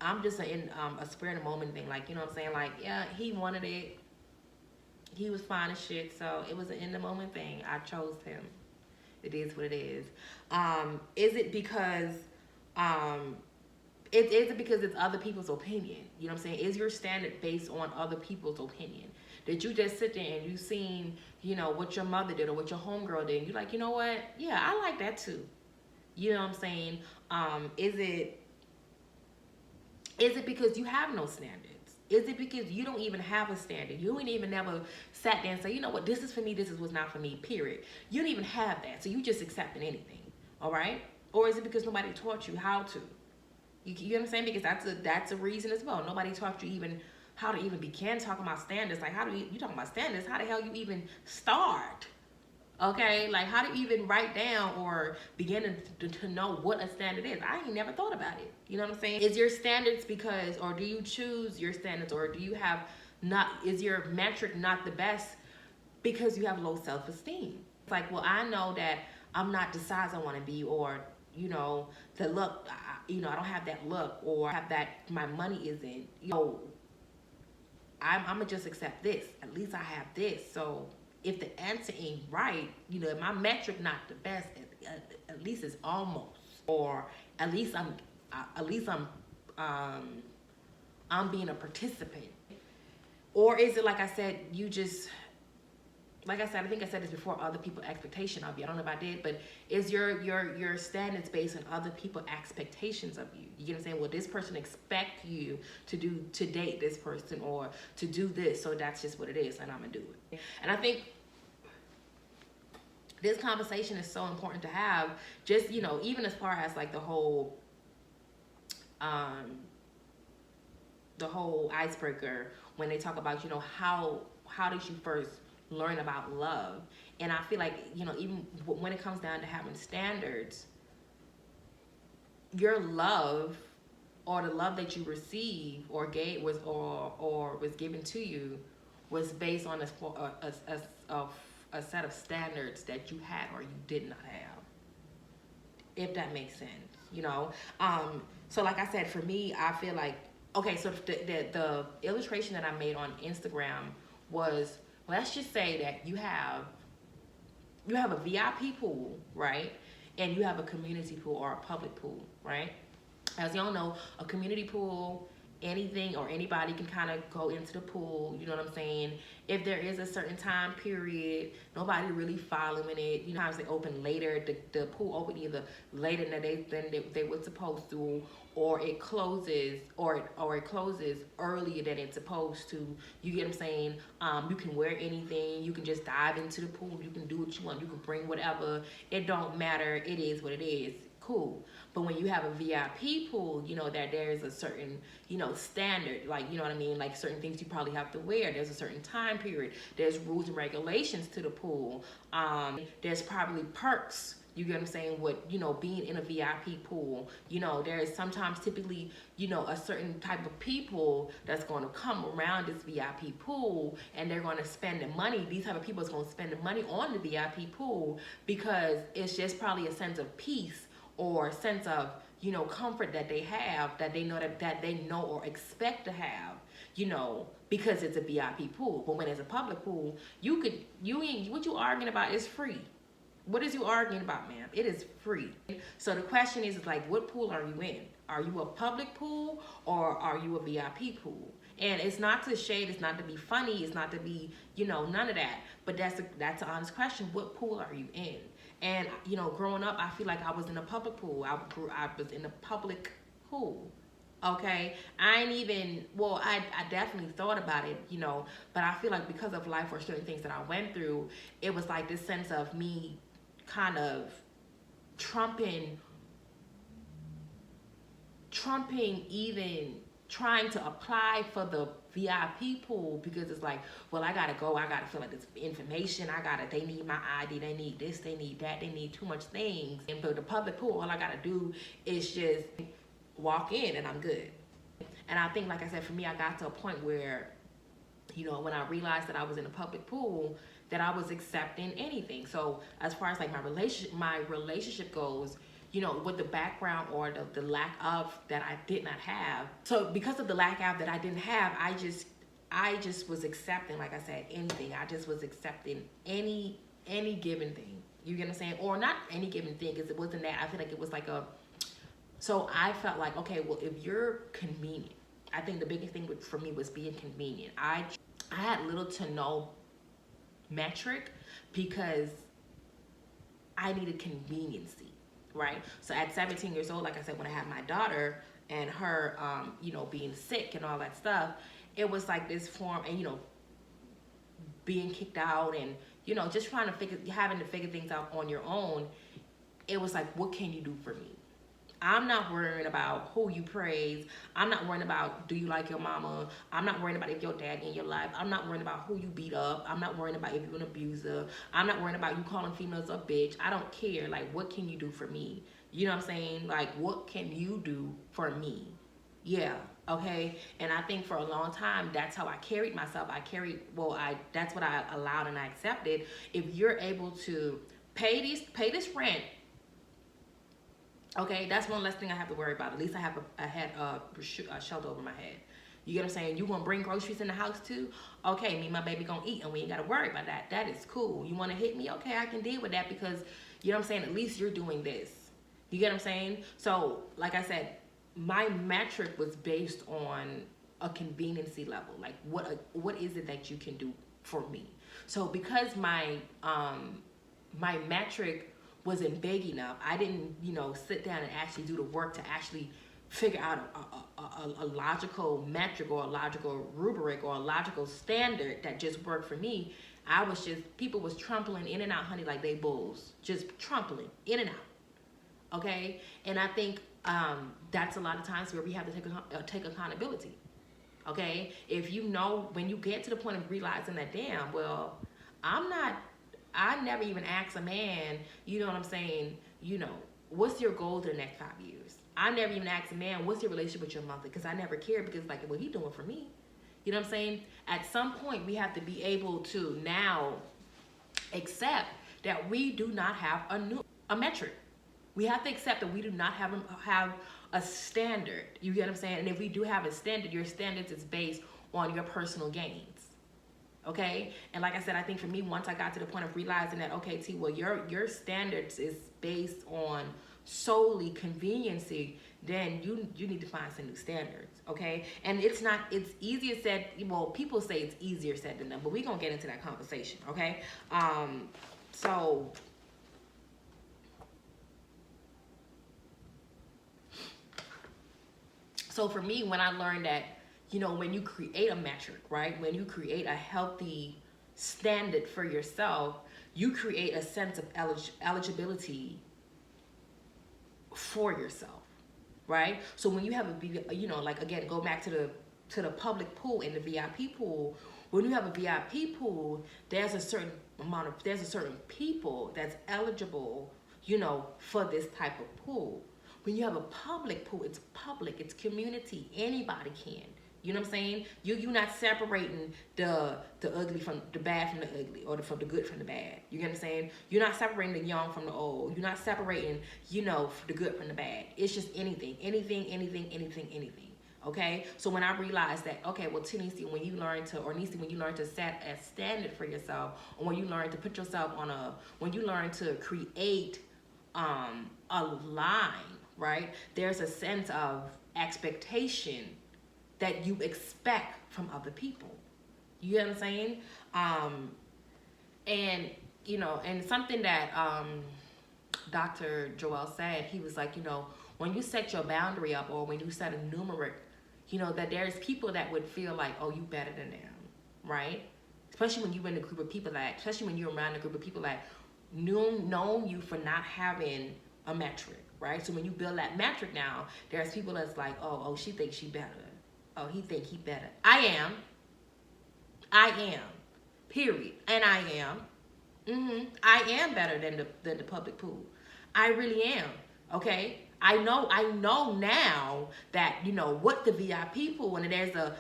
I'm just in a spur of the moment thing, like, you know what I'm saying? Like, yeah, he wanted it. He was fine as shit, so it was an in the moment thing. I chose him. It is what it is. Is it because is it because it's other people's opinion? You know what I'm saying? Is your standard based on other people's opinion? Did you just sit there and you seen, you know, what your mother did or what your homegirl did, and you're like, you know what? Yeah, I like that too. You know what I'm saying? Is it because you have no standards? Is it because you don't even have a standard? You ain't even never sat there and say, you know what, this is for me, this is what's not for me, period. You don't even have that, so you just accepting anything, all right? Or is it because nobody taught you how to? You know what I'm saying? Because that's a reason as well. Nobody taught you even how to even begin talking about standards. Like, how do you talking about standards? How the hell you even start? Okay, like how to even write down or begin to know what a standard is. I ain't never thought about it. You know what I'm saying? Is your standards because, or do you choose your standards, or do you have not, is your metric not the best because you have low self-esteem? It's like, well, I know that I'm not the size I want to be, or, you know, the look, you know, I don't have that look, or have that, my money isn't, you know, I'm gonna just accept this. At least I have this. So if the answer ain't right, you know, my metric not the best, at least it's almost, or at least I'm being a participant. Or is it, like I said, you just, like I said, I think I said this before, other people's expectation of you. I don't know if I did, but is your standards based on other people's expectations of you? You get what I'm saying? Well, this person expect you to date this person or to do this, so that's just what it is, and I'm gonna do it. And I think this conversation is so important to have, just, you know, even as far as like the whole icebreaker, when they talk about, you know, how did you first learn about love? And I feel like, you know, even when it comes down to having standards, your love, or the love that you receive or gave was given to you, was based on a set of standards that you had or you did not have, if that makes sense, you know. So like I said, for me, I feel like, okay, so the illustration that I made on Instagram was, let's just say that you have a VIP pool, right? And you have a community pool or a public pool, right? As y'all know, a community pool, anything or anybody can kind of go into the pool, you know what I'm saying? If there is a certain time period, nobody really following it. You know, sometimes they open later, the pool open either later than they were supposed to, or it closes, or it closes earlier than it's supposed to. You get what I'm saying? You can wear anything, you can just dive into the pool, you can do what you want, you can bring whatever, it don't matter, it is what it is. Cool. But when you have a VIP pool, you know that there's a certain, you know, standard, like, you know what I mean, like certain things you probably have to wear. There's a certain time period. There's rules and regulations to the pool. There's probably perks. You get what I'm saying? With, you know, being in a VIP pool, you know, there is sometimes typically, you know, a certain type of people that's going to come around this VIP pool, and they're going to spend the money. These type of people is going to spend the money on the VIP pool because it's just probably a sense of peace or a sense of, you know, comfort that they have, that they know or expect to have, you know, because it's a VIP pool. But when it's a public pool, what you arguing about is free. What is you arguing about, ma'am? It is free. So the question is like, what pool are you in? Are you a public pool or are you a VIP pool? And it's not to shade, it's not to be funny, it's not to be, you know, none of that. But that's an honest question. What pool are you in? And, you know, growing up, I feel like I was in a public pool. I was in a public pool. Okay, I ain't even, well, I definitely thought about it, but I feel like because of life or certain things that I went through, it was like this sense of me kind of trumping, even trying to apply for the VIP pool, because it's like, well, I gotta go, I gotta fill out this information, they need my ID, they need this, they need that, they need too much things. And for the public pool, all I gotta do is just walk in and I'm good. And I think, like I said, for me, I got to a point where, when I realized that I was in a public pool, that I was accepting anything. So as far as like my relationship goes, with the background or the lack of that I did not have. So because of the lack of that I didn't have, I just was accepting, like I said, anything. I just was accepting any given thing. You get what I'm saying? Or not any given thing, because it wasn't that. I feel like it was like so I felt like, okay, well, if you're convenient, I think the biggest thing for me was being convenient. I had little to no metric because I needed conveniency, right? So at 17 years old, like I said, when I had my daughter and her, being sick and all that stuff, it was like this form, and, being kicked out and, just having to figure things out on your own. It was like, what can you do for me? I'm not worrying about who you praise. I'm not worrying about, do you like your mama? I'm not worrying about if your dad in your life. I'm not worrying about who you beat up. I'm not worrying about if you're an abuser. I'm not worrying about you calling females a bitch. I don't care. Like, what can you do for me? You know what I'm saying? Like, what can you do for me? Yeah, okay. And I think for a long time, that's how I carried myself. That's what I allowed and I accepted. If you're able to pay this rent, okay, that's one less thing I have to worry about. At least I have a shelter over my head. You get what I'm saying? You gonna bring groceries in the house too? Okay, me and my baby gonna eat, and we ain't gotta worry about that. That is cool. You wanna hit me? Okay, I can deal with that, because, you know what I'm saying, at least you're doing this. You get what I'm saying? So, like I said, my metric was based on a conveniency level. Like, what is it that you can do for me? So because my metric wasn't big enough, I didn't, sit down and actually do the work to actually figure out a logical metric or a logical rubric or a logical standard that just worked for me. People was trampling in and out, honey, like they bulls, just trampling in and out. Okay, and I think that's a lot of times where we have to take accountability. Okay, if when you get to the point of realizing that, damn, well, I never even asked a man, you know what I'm saying, what's your goal to the next 5 years? I never even asked a man, what's your relationship with your mother? Because I never cared, because like, what he doing for me? You know what I'm saying? At some point, we have to be able to now accept that we do not have a metric. We have to accept that we do not have a standard. You get what I'm saying? And if we do have a standard, your standards is based on your personal gains. Okay, and like I said, I think for me, once I got to the point of realizing that, okay, T, well, your standards is based on solely conveniency, then you need to find some new standards. Okay, and it's easier said. Well, people say it's easier said than done, but we're gonna get into that conversation. Okay, so for me, when I learned that, when you create a metric, right? When you create a healthy standard for yourself, you create a sense of eligibility for yourself, right? So when you have like, again, go back to the public pool and the VIP pool. When you have a VIP pool, there's a certain people that's eligible, for this type of pool. When you have a public pool, it's public, it's community, anybody can. You know what I'm saying? You're not separating the ugly from the bad from the ugly, or from the good from the bad. You get what I'm saying? You're not separating the young from the old. You're not separating, the good from the bad. It's just anything. Okay? So when I realized that, okay, well, Nisi, when you learn to set a standard for yourself, or when you learn to put yourself when you learn to create a line, right? There's a sense of expectation that you expect from other people. You get what I'm saying? And something that Dr. Joel said, he was like, when you set your boundary up, or when you set a numeric, you know, that there's people that would feel like, oh, you better than them, right? Especially when you're in a group of people that, especially when you're around a group of people that know you for not having a metric, right? So when you build that metric now, there's people that's like, oh, she thinks she better. Oh, he think he better. I am, period. And I am. I am better than the public pool. I really am. Okay. I know now that, you know, what the VIP pool, and there's a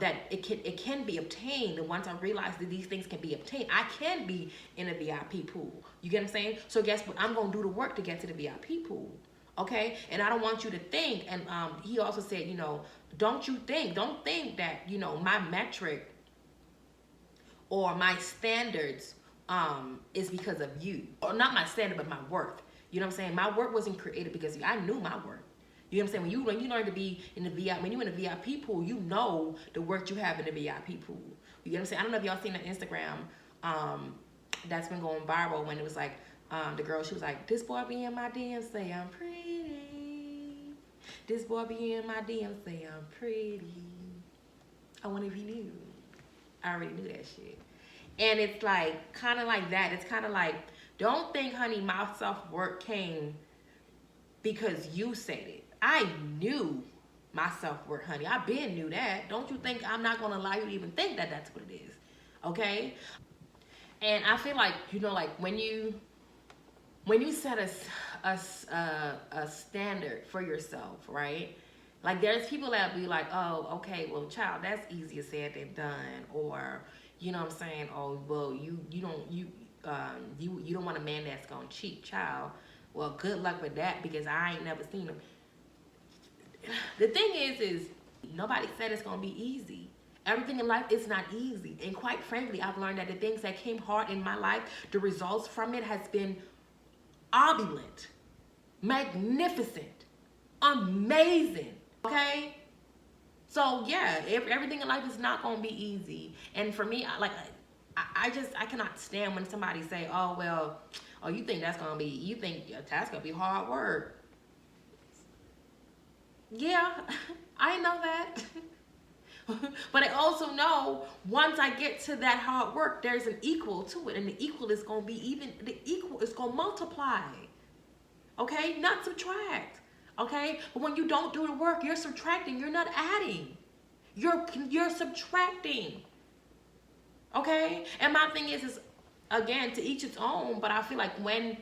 that it can be obtained. And once I realize that these things can be obtained, I can be in a VIP pool. You get what I'm saying? So guess what? I'm gonna do the work to get to the VIP pool. Okay? And I don't want you to think, and he also said, you know, don't think that, you know, my metric or my standards is because of you. Or not my standard, but my worth. You know what I'm saying? My work wasn't created because of you. I knew my work. You know what I'm saying? When you learn to be in the VIP, when you're in the VIP pool, you know the work you have in the VIP pool. You get what I'm saying? I don't know if y'all seen that Instagram that's been going viral, when it was like the girl, she was like, this boy be in my DMs say I'm pretty. This boy be in my DMs say I'm pretty. I wonder if he knew. I already knew that shit. And it's like, kind of like that. It's kind of like, don't think, honey, my self-worth came because you said it. I knew my self-worth, honey. I been knew that. Don't you think I'm not going to allow you to even think that that's what it is. Okay? And I feel like, you know, like when you set a standard for yourself, right? Like there's people that be like, oh, okay, well, child, that's easier said than done. Or, you know what I'm saying? Oh, well, you don't want a man that's gonna cheat, child. Well, good luck with that, because I ain't never seen him. The thing is nobody said it's gonna be easy. Everything in life is not easy. And quite frankly, I've learned that the things that came hard in my life, the results from it has been opulent, magnificent, amazing. Okay? So yeah, everything in life is not gonna be easy. And for me, I cannot stand when somebody say, oh, well, oh, you think that's gonna be hard work. Yeah, I know that. But I also know once I get to that hard work, there's an equal to it. And the equal is gonna multiply. Okay, not subtract. Okay, but when you don't do the work, you're subtracting, you're not adding. You're subtracting. Okay? And my thing is again, to each its own, but I feel like when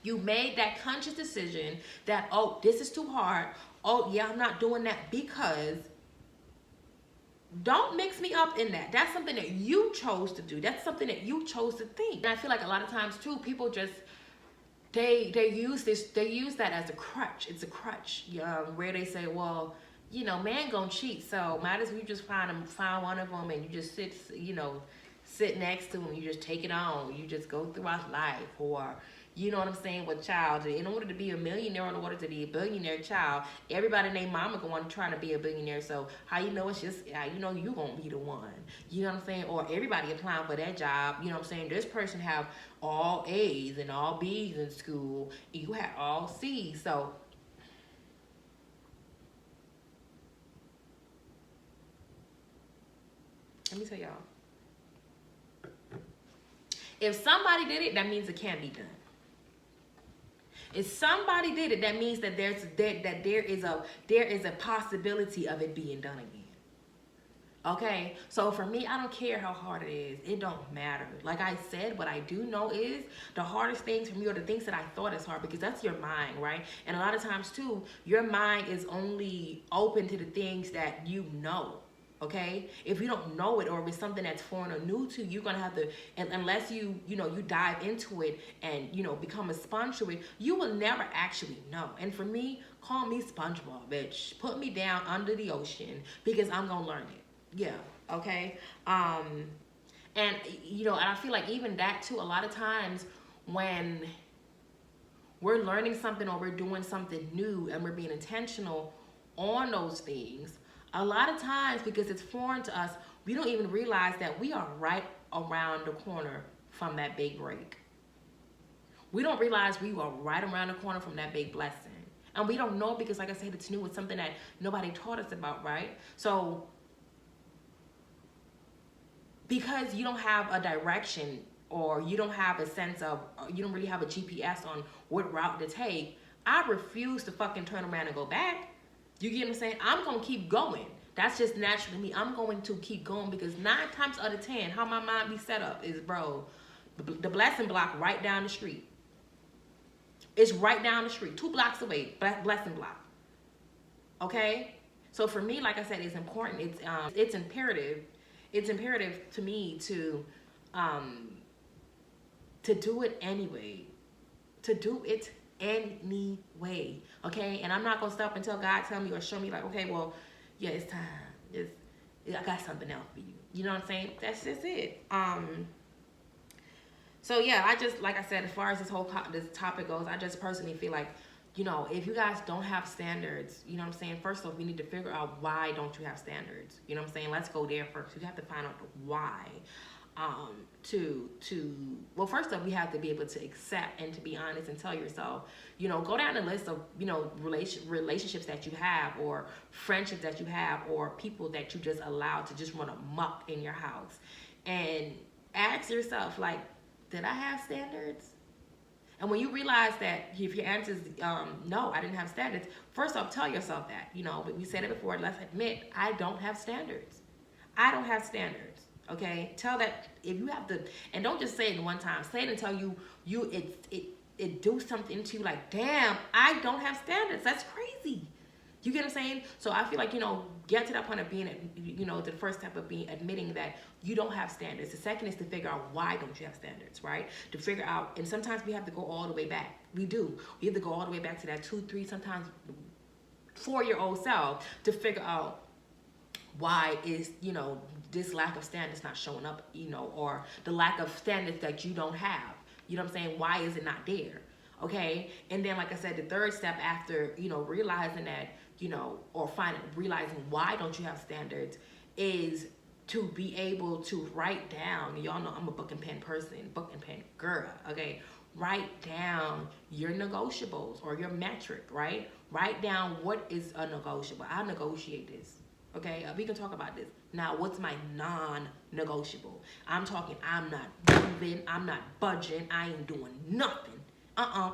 you made that conscious decision that, oh, this is too hard. Oh, yeah, I'm not doing that because, don't mix me up in that. That's something that you chose to do. That's something that you chose to think. And I feel like a lot of times too, people just, they use that as a crutch. It's a crutch, where they say, well, you know, man gonna cheat, so might as well you just find one of them and you just sit next to them, you just take it on, you just go throughout life. Or, you know what I'm saying, with child, in order to be a millionaire, in order to be a billionaire, child, everybody named mama going trying to be a billionaire, so how you know it's just, how you know you gonna be the one, you know what I'm saying? Or everybody applying for that job, you know what I'm saying, this person have all A's and all B's in school, and you had all C's. So let me tell y'all, if somebody did it, that means it can be done. If somebody did it, that means that there is a possibility of it being done again. Okay, so for me, I don't care how hard it is. It don't matter. Like I said, what I do know is the hardest things for me are the things that I thought is hard, because that's your mind, right? And a lot of times too, your mind is only open to the things that you know. Okay, if you don't know it, or if it's something that's foreign or new to you, you're gonna have to, unless you dive into it and become a sponge to it, you will never actually know. And for me, call me SpongeBob, bitch. Put me down under the ocean, because I'm gonna learn it. Yeah. Okay. And I feel like even that too, a lot of times when we're learning something or we're doing something new and we're being intentional on those things, a lot of times, because it's foreign to us, we don't even realize that we are right around the corner from that big break. We don't realize we are right around the corner from that big blessing. And we don't know because, like I said, it's new. It's something that nobody taught us about, right? So because you don't have a direction, or you don't have a sense of, you don't really have a GPS on what route to take, I refuse to fucking turn around and go back. You get what I'm saying? I'm going to keep going. That's just naturally me. I'm going to keep going because 9 times out of 10, how my mind be set up is, bro, the blessing block right down the street. It's right down the street, 2 blocks away, blessing block. Okay? So for me, like I said, it's important. It's imperative. It's imperative to me to do it anyway. To do it anyway. Okay? And I'm not going to stop until God tell me or show me, like, okay, well, yeah, it's time. I got something else for you. You know what I'm saying? That's just it. So yeah, I just, like I said, as far as this topic goes, I just personally feel like, you know, if you guys don't have standards, you know what I'm saying? First off, we need to figure out why don't you have standards. You know what I'm saying? Let's go there first. You have to find out the why. Well, first off, we have to be able to accept and to be honest and tell yourself, you know, go down the list of, you know, relationships that you have, or friendships that you have, or people that you just allow to just run amok in your house, and ask yourself, like, did I have standards? And when you realize that if your answer is no, I didn't have standards, first off, tell yourself that. You know, but we said it before, let's admit, I don't have standards. I don't have standards. Okay? Tell that, if you have to, and don't just say it one time. Say it until it do something to you, like, damn, I don't have standards. That's crazy. You get what I'm saying? So I feel like, you know, get to that point of being, you know, the first step of being admitting that you don't have standards. The second is to figure out why don't you have standards, right? To figure out, and sometimes we have to go all the way back. We do. We have to go all the way back to that 2, 3, sometimes 4-year-old self to figure out why is, you know, this lack of standards not showing up, you know, or the lack of standards that you don't have. You know what I'm saying? Why is it not there? Okay? And then, like I said, the third step after, you know, realizing that, you know, or realizing why don't you have standards is to be able to write down. Y'all know I'm a book and pen person, book and pen girl, okay? Write down your negotiables or your metric, right? Write down what is a negotiable. I negotiate this, okay? We can talk about this. Now, what's my non-negotiable? I'm talking, I'm not moving, I'm not budging, I ain't doing nothing.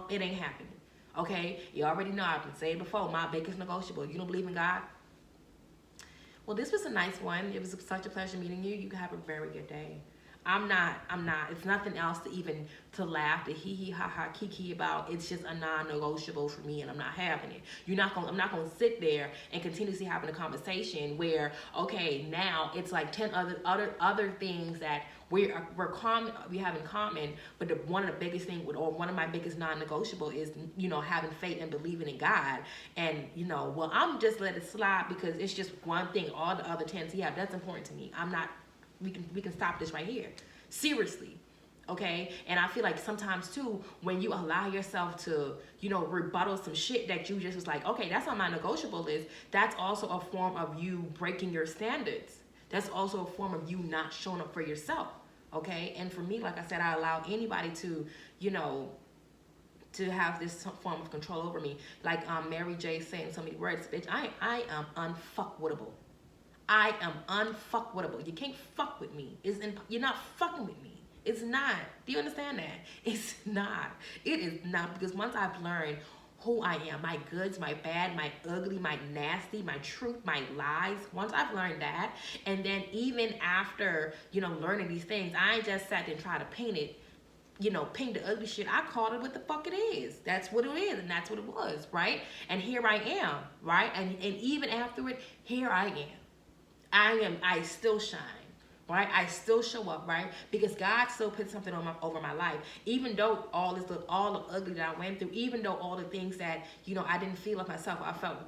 It ain't happening. Okay, you already know, I've been saying before, my biggest negotiable. You don't believe in God? Well, this was a nice one. It was such a pleasure meeting you. You have a very good day. I'm not. It's nothing else to laugh, to hee ha ha kiki about. It's just a non-negotiable for me, and I'm not having it. I'm not gonna sit there and continuously having a conversation where, okay, now it's like 10 other things that we have in common, but one of the biggest thing, or one of my biggest non-negotiable is, you know, having faith and believing in God. And, you know, well, I'm just let it slide because it's just one thing. All the other 10s, yeah, that's important to me. We can stop this right here. Seriously. Okay? And I feel like sometimes too, when you allow yourself to, you know, rebuttal some shit that you just was like, okay, that's on my negotiable list, that's also a form of you breaking your standards. That's also a form of you not showing up for yourself. Okay? And for me, like I said, I allow anybody to, you know, to have this form of control over me. Like Mary J saying so many words, bitch, I am unfuckwittable. I am unfuckwittable. You can't fuck with me. You're not fucking with me. It's not. Do you understand that? It's not. It is not. Because once I've learned who I am, my goods, my bad, my ugly, my nasty, my truth, my lies, once I've learned that, and then even after, you know, learning these things, I ain't just sat there and try to paint it, you know, paint the ugly shit. I called it what the fuck it is. That's what it is, and that's what it was, right? And here I am, right? And even after it, here I am. I still shine, right? I still show up, right? Because God still put something over my life. Even though all the ugly that I went through, even though all the things that, you know, I didn't feel like myself, I felt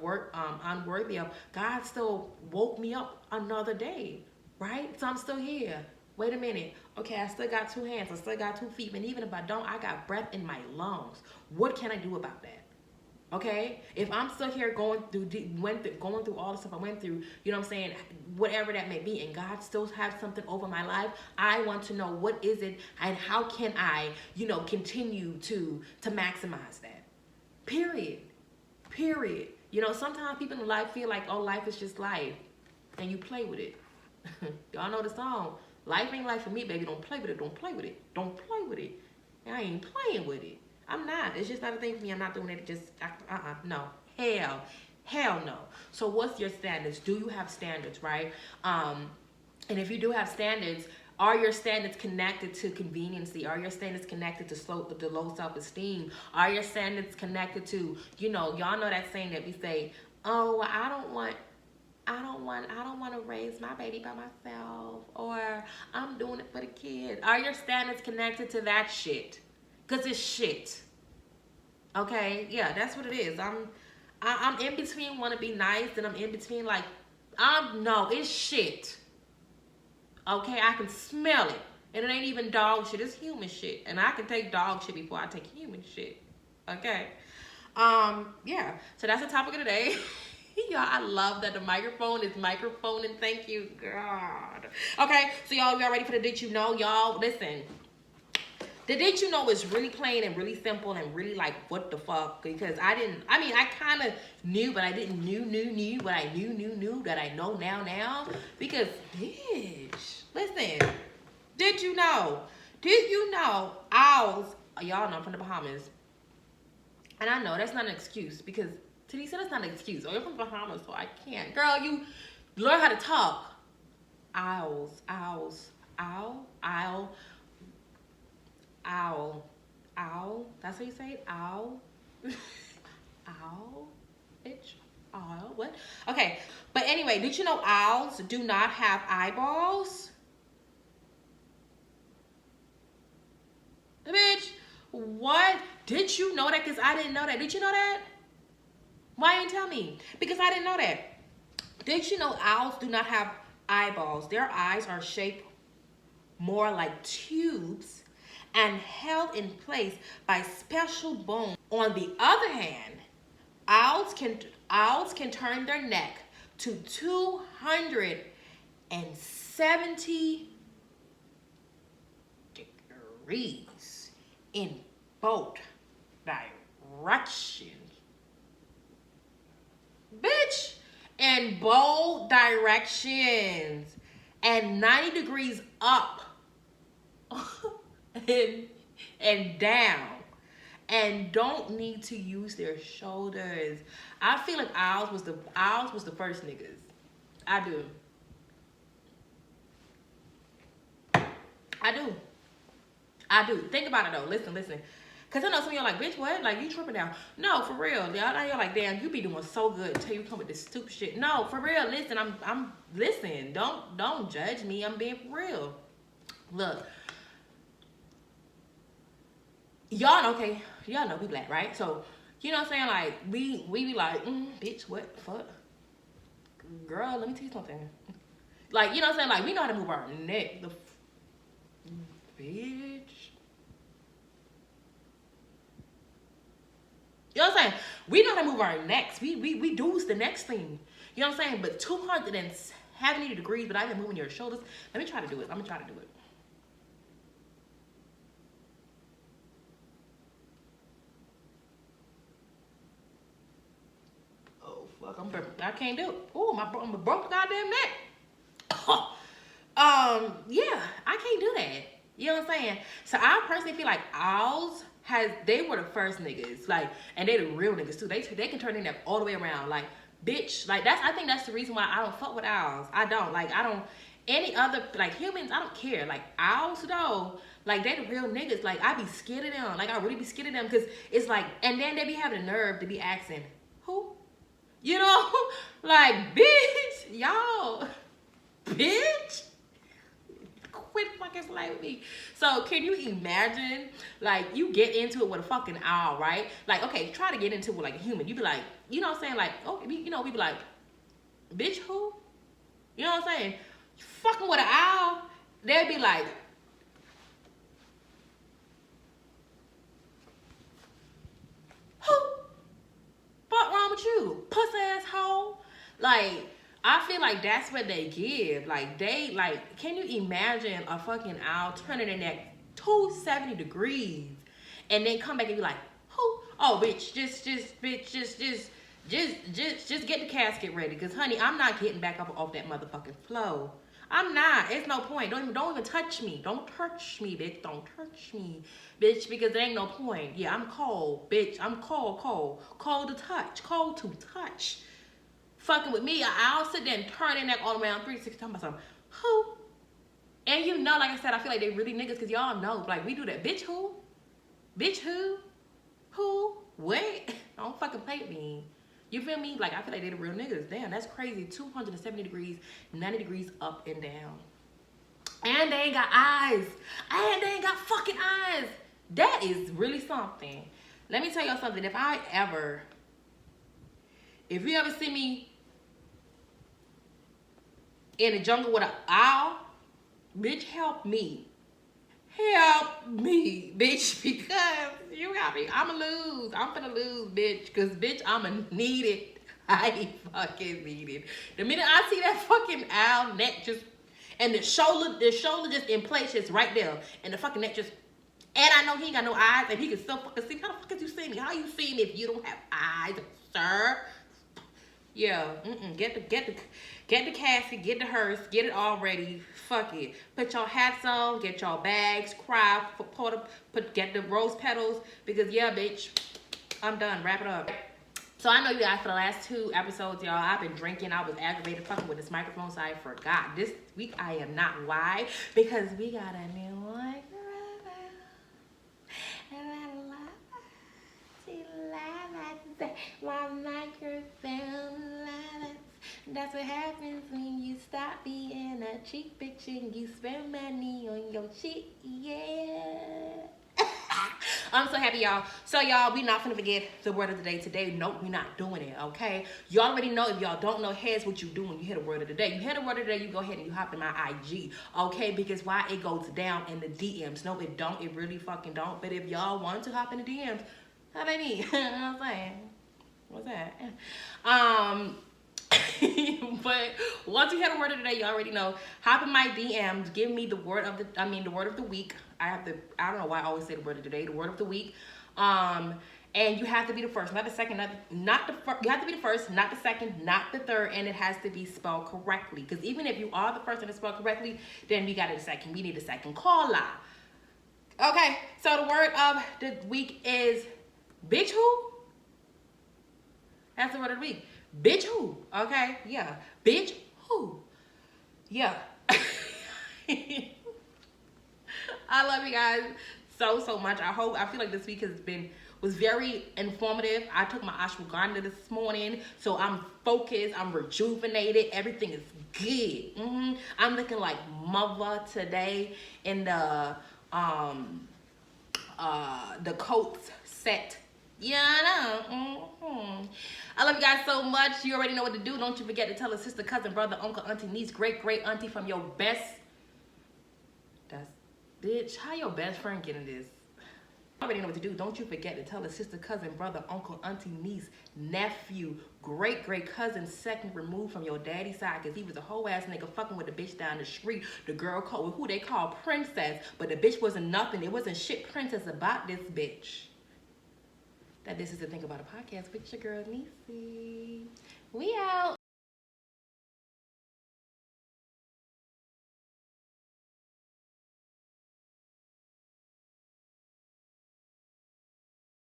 unworthy of, God still woke me up another day, right? So I'm still here. Wait a minute. Okay, I still got 2 hands. I still got 2 feet. And even if I don't, I got breath in my lungs. What can I do about that? Okay, if I'm still here going through all the stuff I went through, you know what I'm saying, whatever that may be, and God still has something over my life, I want to know what is it and how can I, you know, continue to maximize that. Period. Period. You know, sometimes people in life feel like, oh, life is just life. And you play with it. Y'all know the song. Life ain't life for me, baby. Don't play with it. Don't play with it. Don't play with it. And I ain't playing with it. I'm not. It's just not a thing for me. I'm not doing it. Just, no. Hell no. So what's your standards? Do you have standards, right? And if you do have standards, are your standards connected to conveniency? Are your standards connected to low self-esteem? Are your standards connected to, you know, y'all know that saying that we say, oh, I don't want to raise my baby by myself, or I'm doing it for the kid. Are your standards connected to that shit? Cause it's shit. Okay, yeah, that's what it is. I'm in between want to be nice, and I'm in between like, no, it's shit. Okay, I can smell it, and it ain't even dog shit. It's human shit, and I can take dog shit before I take human shit. Okay, yeah. So that's the topic of the day. Y'all, I love that the microphone is microphoning. Thank you, God. Okay, so y'all ready for the Did You Know? Y'all, listen. The Did You Know is really plain and really simple and really like, what the fuck? Because I kind of knew, but I didn't knew what I knew that I know now. Because, bitch, listen. Did you know? Did you know owls, y'all know I'm from the Bahamas. And I know that's not an excuse because Titty said it's not an excuse. Oh, you're from the Bahamas, so I can't. Girl, you learn how to talk. Owls. That's how you say it? Owl. Owl. Bitch. Owl. What? Okay. But anyway, did you know owls do not have eyeballs? Bitch. What? Did you know that? Because I didn't know that. Did you know that? Why didn't you tell me? Because I didn't know that. Did you know owls do not have eyeballs? Their eyes are shaped more like tubes and held in place by special bones. On the other hand, owls can turn their neck to 270 degrees in both directions. Bitch, in both directions, and 90 degrees up and down, and don't need to use their shoulders. I feel like owls was the first niggas. I do. Think about it though. Listen. Cause I know some of y'all like, bitch, what? Like, you tripping now? No, for real. Y'all like, damn, you be doing so good until you come with this stupid shit. No, for real. Listen, I'm listen. Don't judge me. I'm being for real. Look, y'all know, okay? Y'all know we black, right? So, you know what I'm saying? Like, we be like, bitch, what? Fuck, girl. Let me tell you something. Like, you know what I'm saying? Like, we know how to move our neck. Bitch. You know what I'm saying? We know how to move our necks. We do the next thing. You know what I'm saying? But 270 degrees without even moving your shoulders. Let me try to do it. I'm gonna try to do it. Oh fuck! I can't do it. Oh, I'm a broke goddamn neck. Yeah, I can't do that. You know what I'm saying? So I personally feel like owls they were the first niggas, like, and they the real niggas too. They can turn their neck all the way around, like, bitch, like I think that's the reason why I don't fuck with owls. I don't any other, like, humans, I don't care. Like, owls though, like, they the real niggas. Like, I be scared of them. Like, I really be scared of them because it's like, and then they be having the nerve to be asking, who? You know, like, bitch, y'all, bitch. Quit fucking playing with me. So can you imagine, like, you get into it with a fucking owl, right? Like, okay, try to get into it with like a human. You be like, you know what I'm saying? Like, okay, we be like, bitch, who? You know what I'm saying? You fucking with an owl, they'd be like, who? Fuck wrong with you, puss asshole? Like, I feel like that's what they give. Like, can you imagine a fucking owl turning their neck 270 degrees and then come back and be like, who? Oh, bitch, just Just get the casket ready, cause honey, I'm not getting back up off that motherfucking flow. I'm not. It's no point. Don't even touch me. Don't touch me, bitch. Don't touch me, bitch, because there ain't no point. Yeah, I'm cold, bitch. I'm cold to touch, cold to touch. Fucking with me, I'll sit there and turn in that all around 360 talking about something. Who? And you know, like I said, I feel like they really niggas, cause y'all know, like we do that. Bitch, who? Bitch, who? Who? What? Don't fucking play with me. You feel me? Like, I feel like they the real niggas. Damn, that's crazy. 270 degrees, 90 degrees up and down. And they ain't got eyes. And they ain't got fucking eyes. That is really something. Let me tell y'all something. If you ever see me in the jungle with an owl, bitch, help me. Help me, bitch, because you got me. I'm finna lose, bitch, because, bitch, I'ma need it. I fucking need it. The minute I see that fucking owl neck just, and the shoulder just in place, just right there, and the fucking neck just, and I know he ain't got no eyes, and he can still fucking see. How the fuck is you see me? How you see me if you don't have eyes, sir? Yeah, get the casket, get the hearse, get it all ready. Fuck it. Put your hats on, get your bags, cry, get the rose petals, because yeah, bitch, I'm done. Wrap it up. So I know you guys, for the last 2 episodes, y'all, I've been drinking. I was aggravated fucking with this microphone, so I forgot. This week I am not. Why? Because we got a new microphone. My microphone. That's what happens when you stop being a cheap bitch and you spend money on your shit. Yeah. I'm so happy, y'all. So, y'all, we not finna forget the word of the day today. Nope, we not doing it, okay? Y'all already know. If y'all don't know, here's what you do when you hear the word of the day. You hear the word of the day, you go ahead and you hop in my IG, okay? Because why? It goes down in the DMs. No, it don't. It really fucking don't. But if y'all want to hop in the DMs, how about me? You know what I'm saying? What's that? But once you hear the word of the day, you already know. Hop in my DMs, give me the word of the word of the week. I don't know why I always say the word of the day, the word of the week. And you have to be the first, not the second, not the first. You have to be the first, not the second, not the third, and it has to be spelled correctly. Because even if you are the first and it's spelled correctly, then we got a second. We need a second caller. Okay, so the word of the week is bitch who? That's the word of the week. Bitch who? Okay, yeah. Bitch who? Yeah. I love you guys so much. I feel like this week was very informative. I took my ashwagandha this morning, so I'm focused, I'm rejuvenated, everything is good. I'm looking like mother today in the coat set. Yeah, I know. I love you guys so much. You already know what to do. Don't you forget to tell a sister, cousin, brother, uncle, auntie, niece, great auntie from your best. Bitch, how your best friend getting this? You already know what to do. Don't you forget to tell a sister, cousin, brother, uncle, auntie, niece, nephew, great cousin, second removed from your daddy's side, because he was a whole ass nigga fucking with the bitch down the street. The girl called who they call princess, but the bitch wasn't nothing. It wasn't shit princess about this bitch. That this is the Think About a podcast with your girl, Niecy. We out.